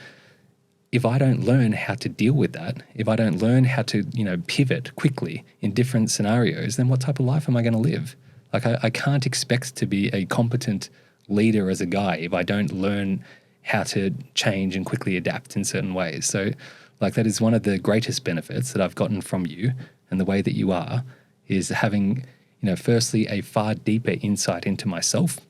if I don't learn how to deal with that, if I don't learn how to, pivot quickly in different scenarios, then what type of life am I going to live? Like, I can't expect to be a competent leader as a guy if I don't learn how to change and quickly adapt in certain ways. So, like, that is one of the greatest benefits that I've gotten from you and the way that you are, is having, firstly, a far deeper insight into myself,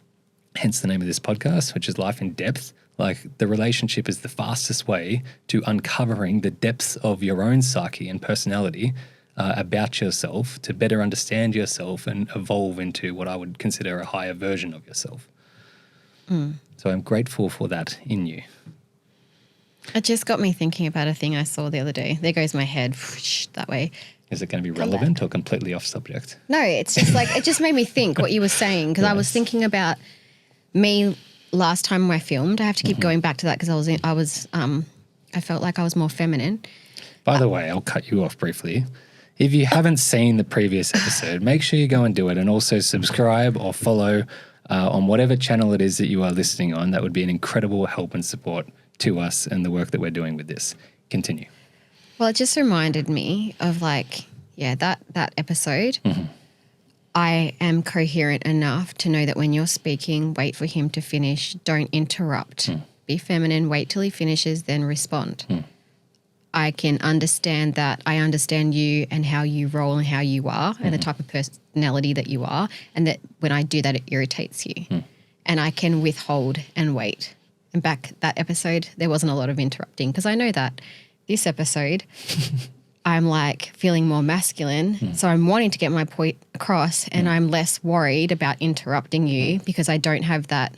hence the name of this podcast, which is Life in Depth. Like, the relationship is the fastest way to uncovering the depths of your own psyche and personality about yourself, to better understand yourself and evolve into what I would consider a higher version of yourself. So I'm grateful for that in you. It just got me thinking about a thing I saw the other day. There goes my head that way. Is it going to be relevant or completely off subject? No, it's just like, it just made me think what you were saying, because I was thinking about me last time I filmed. I have to keep going back to that because I felt like I was more feminine. By the way, I'll cut you off briefly. If you haven't seen the previous episode, make sure you go and do it, and also subscribe or follow on whatever channel it is that you are listening on. That would be an incredible help and support to us and the work that we're doing with this. Continue. Well, it just reminded me of that episode. I am coherent enough to know that when you're speaking, wait for him to finish. Don't interrupt. Be feminine. Wait till he finishes, then respond. I can understand that. I understand you and how you roll and how you are and the type of personality that you are, and that when I do that, it irritates you. And I can withhold and wait. And back that episode, there wasn't a lot of interrupting, because I know that this episode I'm like feeling more masculine. So I'm wanting to get my point across, and I'm less worried about interrupting you because I don't have that,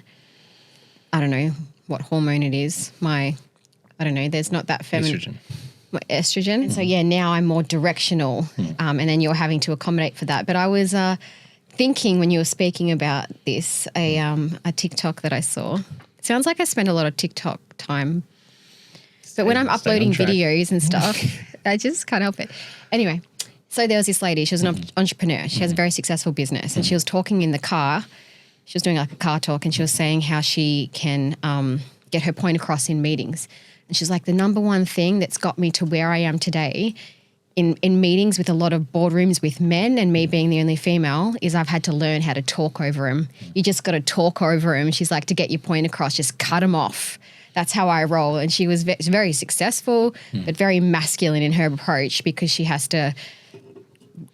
I don't know what hormone it is. There's not that feminine. Estrogen. So now I'm more directional, and then you're having to accommodate for that. But I was thinking when you were speaking about this, a TikTok that I saw. It sounds like I spend a lot of TikTok time. But when I'm uploading videos and stuff, I just can't help it. Anyway, so there was this lady. She was an entrepreneur. She has a very successful business, and she was talking in the car. She was doing like a car talk, and she was saying how she can get her point across in meetings. And she's like, the number one thing that's got me to where I am today in meetings with a lot of boardrooms with men, and me being the only female, is I've had to learn how to talk over them. You just got to talk over them. She's like, to get your point across, just cut them off. That's how I roll. And she was very successful, but very masculine in her approach, because she has to,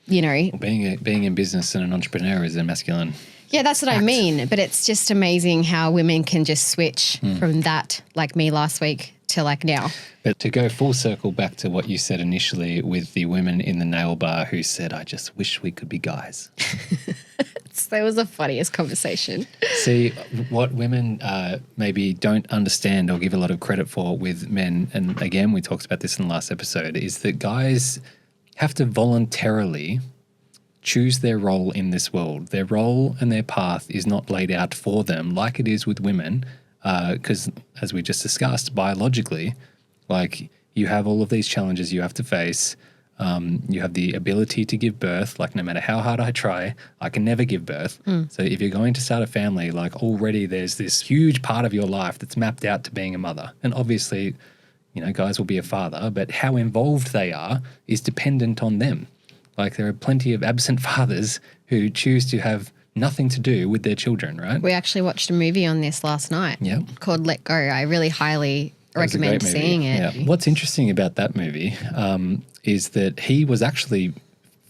Being in business and an entrepreneur is a masculine. Yeah, that's what I mean. But it's just amazing how women can just switch from that, like me last week, to like now. But to go full circle back to what you said initially with the women in the nail bar who said, I just wish we could be guys. That was the funniest conversation. See, what women maybe don't understand or give a lot of credit for with men, and again, we talked about this in the last episode, is that guys have to voluntarily choose their role in this world. Their role and their path is not laid out for them like it is with women, because as we just discussed, biologically, like, you have all of these challenges you have to face. You have the ability to give birth. Like, no matter how hard I try, I can never give birth. So if you're going to start a family, like, already there's this huge part of your life that's mapped out to being a mother. And obviously, guys will be a father, but how involved they are is dependent on them. Like, there are plenty of absent fathers who choose to have nothing to do with their children, right? We actually watched a movie on this last night called Let Go. I really highly recommend seeing it. Yeah. What's interesting about that movie is that he was actually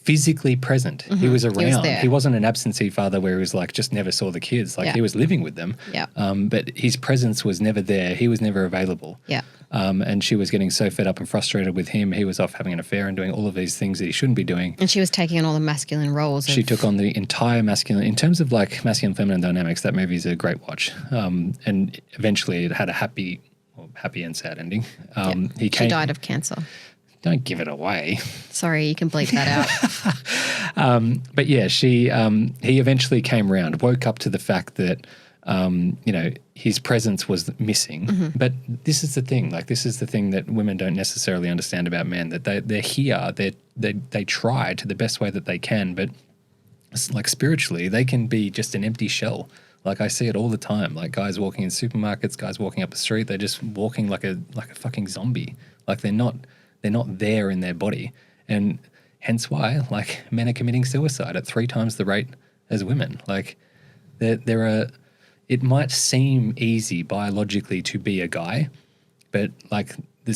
physically present. He was around. He wasn't an absentee father where he was like just never saw the kids. Like he was living with them. Yeah. But his presence was never there. He was never available. Yeah. And she was getting so fed up and frustrated with him. He was off having an affair and doing all of these things that he shouldn't be doing. And she was taking on all the masculine roles. She took on the entire masculine, in terms of like masculine feminine dynamics, that movie is a great watch. And eventually it had a happy and sad ending. She died of cancer. Don't give it away. Sorry, you can bleep that out. But yeah, he eventually came around, woke up to the fact that, his presence was missing. But this is the thing, that women don't necessarily understand about men, that they're here, they try to the best way that they can, but like spiritually, they can be just an empty shell. Like I see it all the time, like guys walking in supermarkets, guys walking up the street, they're just walking like a fucking zombie. Like they're not there in their body. And hence why, like, men are committing suicide at 3 times the rate as women. Like, it might seem easy biologically to be a guy, but like the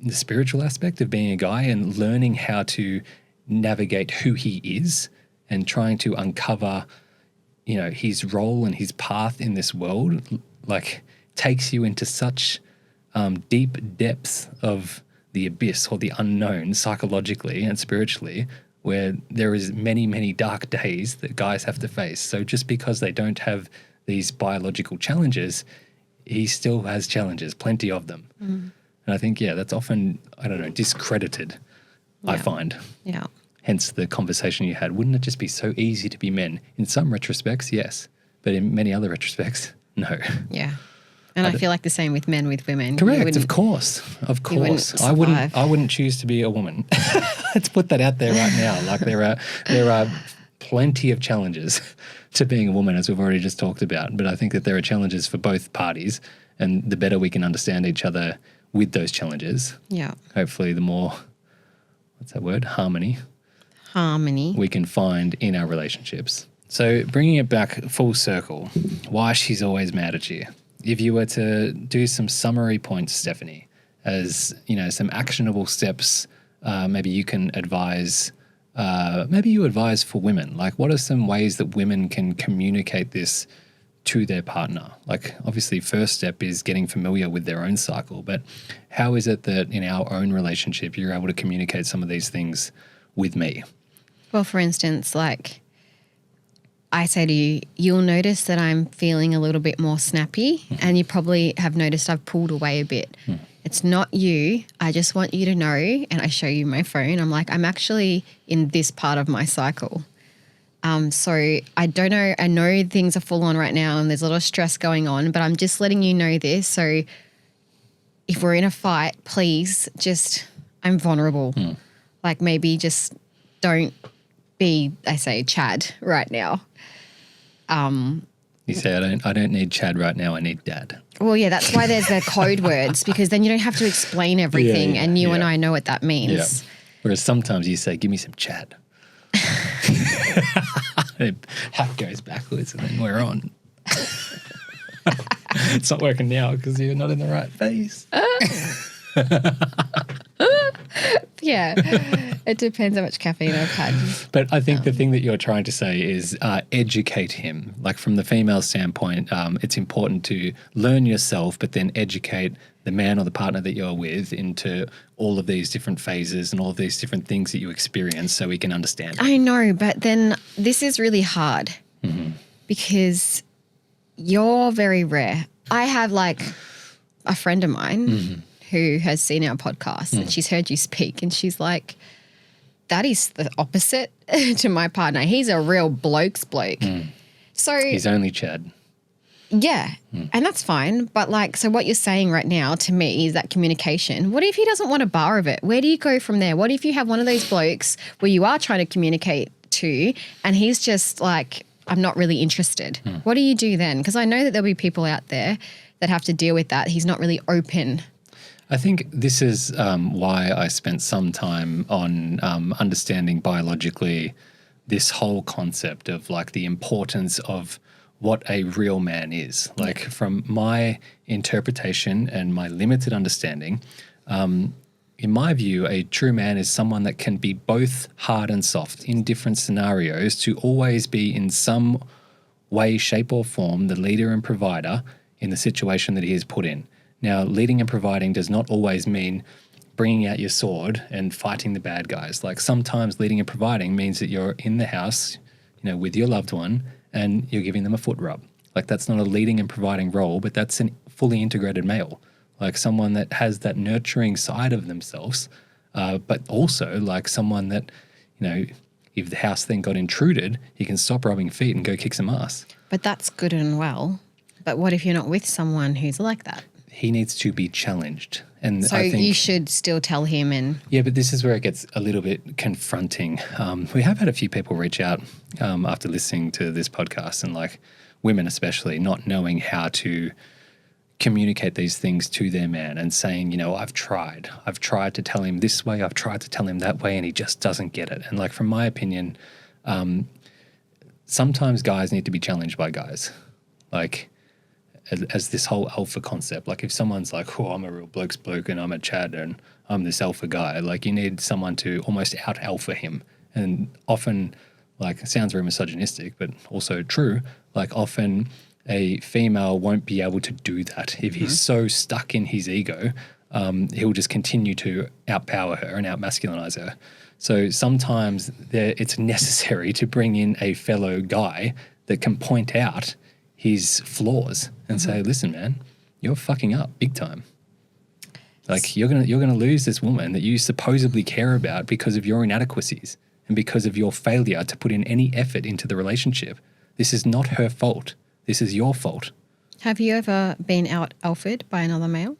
spiritual aspect of being a guy and learning how to navigate who he is and trying to uncover, his role and his path in this world, like, takes you into such deep depths of the abyss or the unknown psychologically and spiritually, where there is many, many dark days that guys have to face. So just because they don't have these biological challenges, he still has challenges, plenty of them. And I think, that's often, discredited, I find. Yeah. Hence the conversation you had. Wouldn't it just be so easy to be men? In some retrospects, yes. But in many other retrospects, no. Yeah. And I feel like the same with men with women. Correct, of course. I wouldn't choose to be a woman. Let's put that out there right now. Like there are plenty of challenges to being a woman, as we've already just talked about. But I think that there are challenges for both parties, and the better we can understand each other with those challenges, hopefully the more, what's that word? Harmony we can find in our relationships. So bringing it back full circle, why she's always mad at you. If you were to do some summary points, Stephanie, as some actionable steps, maybe you can advise. Maybe you advise for women. Like, what are some ways that women can communicate this to their partner? Like, obviously, first step is getting familiar with their own cycle. But how is it that in our own relationship you're able to communicate some of these things with me? Well, for instance, like, I say to you, you'll notice that I'm feeling a little bit more snappy, and you probably have noticed I've pulled away a bit. It's not you. I just want you to know, and I show you my phone. I'm like, I'm actually in this part of my cycle. So I don't know. I know things are full on right now and there's a lot of stress going on, but I'm just letting you know this. So if we're in a fight, please I'm vulnerable. Like, maybe just don't be, I say, Chad right now. You say, I don't need Chad right now, I need Dad. Well, yeah, that's why there's the code words, because then you don't have to explain everything, and you and I know what that means. Yeah. Whereas sometimes you say, give me some Chad. Hat goes backwards and then we're on. It's not working now because you're not in the right phase. Yeah, it depends how much caffeine I've had. But I think the thing that you're trying to say is educate him. Like, from the female standpoint, it's important to learn yourself, but then educate the man or the partner that you're with into all of these different phases and all of these different things that you experience so we can understand. I know, but then this is really hard because you're very rare. I have like a friend of mine who has seen our podcast and she's heard you speak, and she's like, that is the opposite to my partner. He's a real bloke's bloke. So he's only Chad. Yeah, and that's fine. But like, so what you're saying right now to me is that communication. What if he doesn't want a bar of it? Where do you go from there? What if you have one of those blokes where you are trying to communicate to and he's just like, I'm not really interested. What do you do then? Because I know that there'll be people out there that have to deal with that. He's not really open. I think this is why I spent some time on understanding biologically this whole concept of like the importance of what a real man is. Like from my interpretation and my limited understanding, in my view, a true man is someone that can be both hard and soft in different scenarios, to always be in some way, shape or form the leader and provider in the situation that he is put in. Now, leading and providing does not always mean bringing out your sword and fighting the bad guys. Like sometimes leading and providing means that you're in the house, with your loved one and you're giving them a foot rub. Like that's not a leading and providing role, but that's a fully integrated male. Like someone that has that nurturing side of themselves, but also like someone that, if the house then got intruded, he can stop rubbing feet and go kick some ass. But that's good and well. But what if you're not with someone who's like that? He needs to be challenged. And so I think, you should still tell him and... Yeah, but this is where it gets a little bit confronting. We have had a few people reach out after listening to this podcast, and like women especially, not knowing how to communicate these things to their man and saying, I've tried to tell him this way, I've tried to tell him that way, and he just doesn't get it. And like, from my opinion, sometimes guys need to be challenged by guys. Like, as this whole alpha concept, like if someone's like, I'm a real bloke's bloke and I'm a Chad and I'm this alpha guy, like you need someone to almost out alpha him. And often, like, it sounds very misogynistic, but also true, like often a female won't be able to do that. If he's so stuck in his ego, he'll just continue to outpower her and outmasculinize her. So sometimes it's necessary to bring in a fellow guy that can point out his flaws and say, listen, man, you're fucking up big time. Like you're gonna lose this woman that you supposedly care about because of your inadequacies and because of your failure to put in any effort into the relationship. This is not her fault. This is your fault. Have you ever been out-alphaed by another male?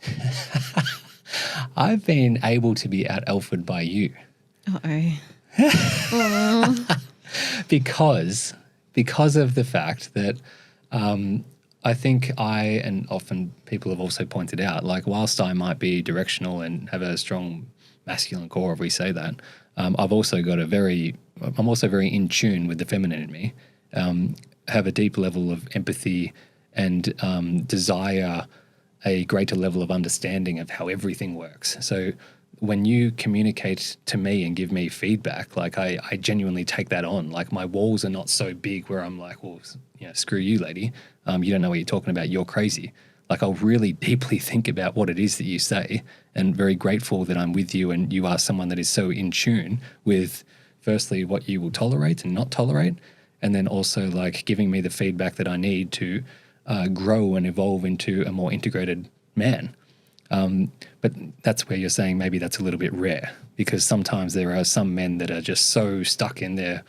I've been able to be out-alphaed by you. Uh-oh. Because of the fact that I think and often people have also pointed out, like whilst I might be directional and have a strong masculine core, if we say that, I'm also very in tune with the feminine in me, have a deep level of empathy and desire a greater level of understanding of how everything works. So when you communicate to me and give me feedback, like I genuinely take that on. Like my walls are not so big where I'm like, well, screw you, lady. You don't know what you're talking about. You're crazy. Like I'll really deeply think about what it is that you say, and very grateful that I'm with you and you are someone that is so in tune with, firstly, what you will tolerate and not tolerate, and then also like giving me the feedback that I need to grow and evolve into a more integrated man. But that's where you're saying maybe that's a little bit rare, because sometimes there are some men that are just so stuck in their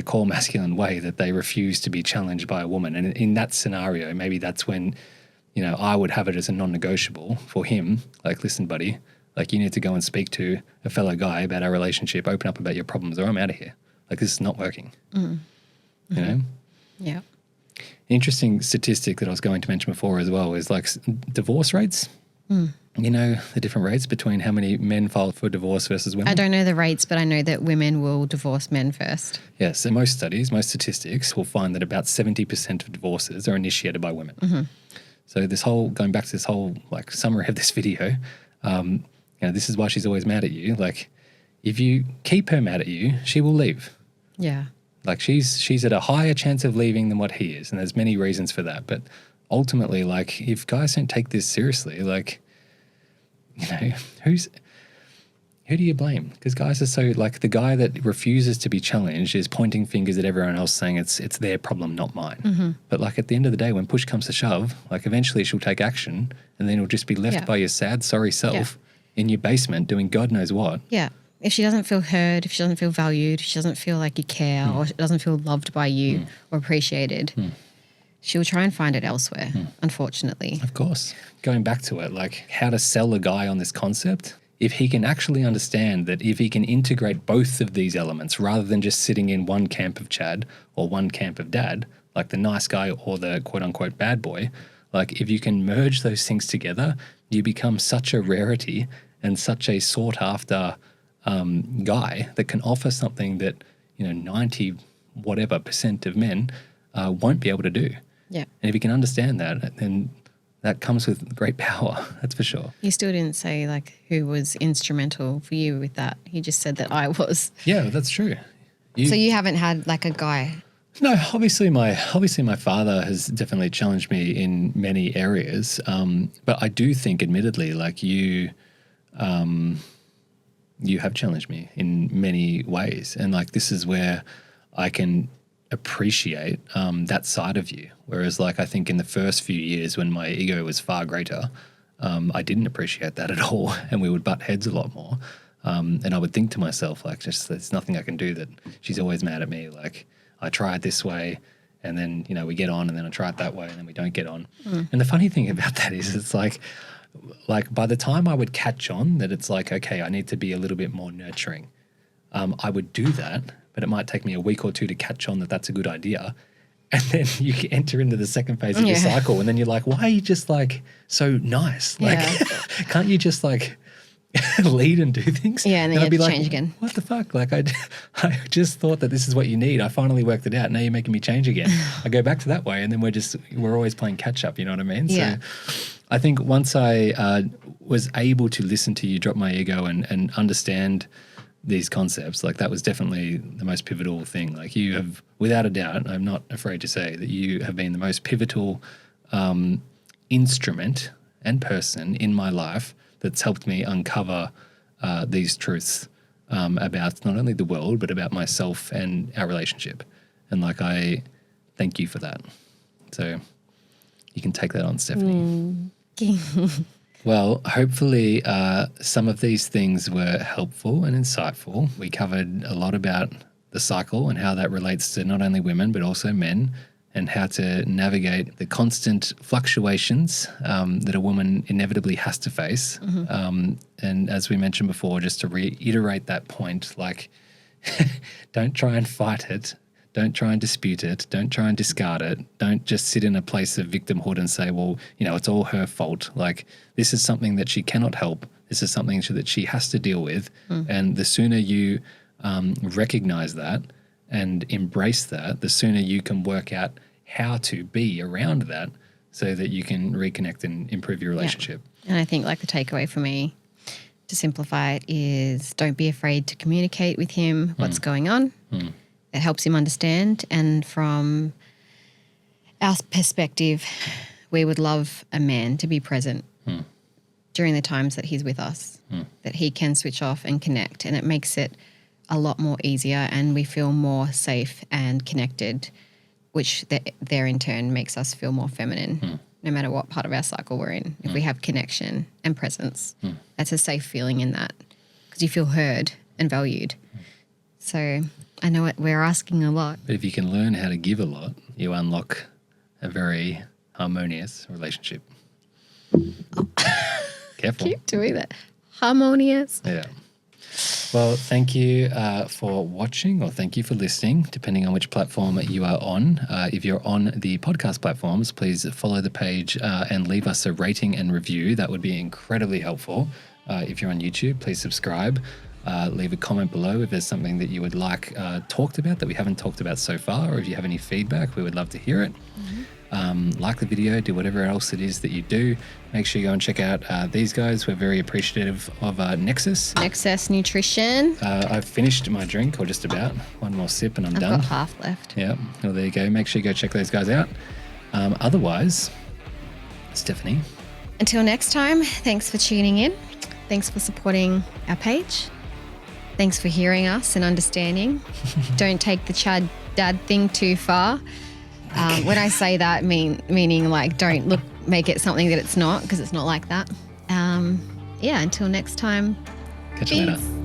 core masculine way that they refuse to be challenged by a woman. And in that scenario, maybe that's when, I would have it as a non-negotiable for him. Like, listen, buddy, like you need to go and speak to a fellow guy about our relationship, open up about your problems, or I'm out of here. Like, this is not working. Yeah. Interesting statistic that I was going to mention before as well is like divorce rates. The different rates between how many men file for divorce versus women? I don't know the rates, but I know that women will divorce men first. Yes, so most statistics will find that about 70% of divorces are initiated by women. So going back to this whole like summary of this video, this is why she's always mad at you. Like if you keep her mad at you, she will leave. Yeah. Like she's at a higher chance of leaving than what he is. And there's many reasons for that. But ultimately, like if guys don't take this seriously, like, who do you blame? Because guys are so, like, the guy that refuses to be challenged is pointing fingers at everyone else saying it's their problem, not mine. But like at the end of the day, when push comes to shove, like eventually she'll take action and then you'll just be left by your sad, sorry self in your basement doing God knows what. Yeah. If she doesn't feel heard, if she doesn't feel valued, if she doesn't feel like you care or she doesn't feel loved by you or appreciated, she'll try and find it elsewhere, unfortunately. Of course. Going back to it, like how to sell a guy on this concept, if he can actually understand that if he can integrate both of these elements rather than just sitting in one camp of Chad or one camp of Dad, like the nice guy or the quote-unquote bad boy, like if you can merge those things together, you become such a rarity and such a sought-after guy that can offer something that 90 whatever % of men won't be able to do. Yeah. And if you can understand that, then that comes with great power. That's for sure. You still didn't say like who was instrumental for you with that. You just said that I was. Yeah, that's true. So you haven't had like a guy. No, obviously my father has definitely challenged me in many areas. But I do think, admittedly, like you have challenged me in many ways. And like this is where I can appreciate that side of you. Whereas like I think in the first few years when my ego was far greater, I didn't appreciate that at all. And we would butt heads a lot more. And I would think to myself, like, just there's nothing I can do, that she's always mad at me. Like I try it this way and then, we get on, and then I try it that way and then we don't get on. And the funny thing about that is it's like by the time I would catch on that it's like, okay, I need to be a little bit more nurturing. I would do that, but it might take me a week or two to catch on that that's a good idea. And then you enter into the second phase of your cycle, and then you're like, why are you just like so nice? Like, can't you just like lead and do things? Yeah, and then you have to change again. What the fuck? Like I just thought that this is what you need. I finally worked it out. Now you're making me change again. I go back to that way, and then we're always playing catch up. You know what I mean? Yeah. So I think once I was able to listen to you, drop my ego, and understand these concepts, like that was definitely the most pivotal thing. Like you have, without a doubt, I'm not afraid to say that you have been the most pivotal instrument and person in my life that's helped me uncover these truths about not only the world, but about myself and our relationship. And like, I thank you for that. So you can take that on, Stephanie. Well, hopefully some of these things were helpful and insightful. We covered a lot about the cycle and how that relates to not only women, but also men, and how to navigate the constant fluctuations that a woman inevitably has to face. And as we mentioned before, just to reiterate that point, like don't try and fight it. Don't try and dispute it. Don't try and discard it. Don't just sit in a place of victimhood and say, well, it's all her fault. Like this is something that she cannot help. This is something that she has to deal with. And the sooner you recognize that and embrace that, the sooner you can work out how to be around that so that you can reconnect and improve your relationship. Yeah. And I think like the takeaway for me, to simplify it, is don't be afraid to communicate with him what's going on. It helps him understand. And from our perspective, we would love a man to be present during the times that he's with us, that he can switch off and connect. And it makes it a lot more easier, and we feel more safe and connected, which there in turn makes us feel more feminine, no matter what part of our cycle we're in. If we have connection and presence, that's a safe feeling in that, because you feel heard and valued. So I know we're asking a lot. But if you can learn how to give a lot, you unlock a very harmonious relationship. Careful. Keep doing that. Harmonious. Yeah. Well, thank you for watching, or thank you for listening, depending on which platform you are on. If you're on the podcast platforms, please follow the page and leave us a rating and review. That would be incredibly helpful. If you're on YouTube, please subscribe. Leave a comment below if there's something that you would like talked about that we haven't talked about so far, or if you have any feedback, we would love to hear it. Like the video, do whatever else it is that you do. Make sure you go and check out these guys. We're very appreciative of Nexus. Nexus Nutrition. I've finished my drink, or just about. One more sip and I'm done. I've got half left. Yeah, well, there you go. Make sure you go check those guys out. Otherwise, Stephanie. Until next time, thanks for tuning in. Thanks for supporting our page. Thanks for hearing us and understanding. Don't take the Chad dad thing too far. When I say that, meaning like don't make it something that it's not, because it's not like that. Until next time. Catch you later.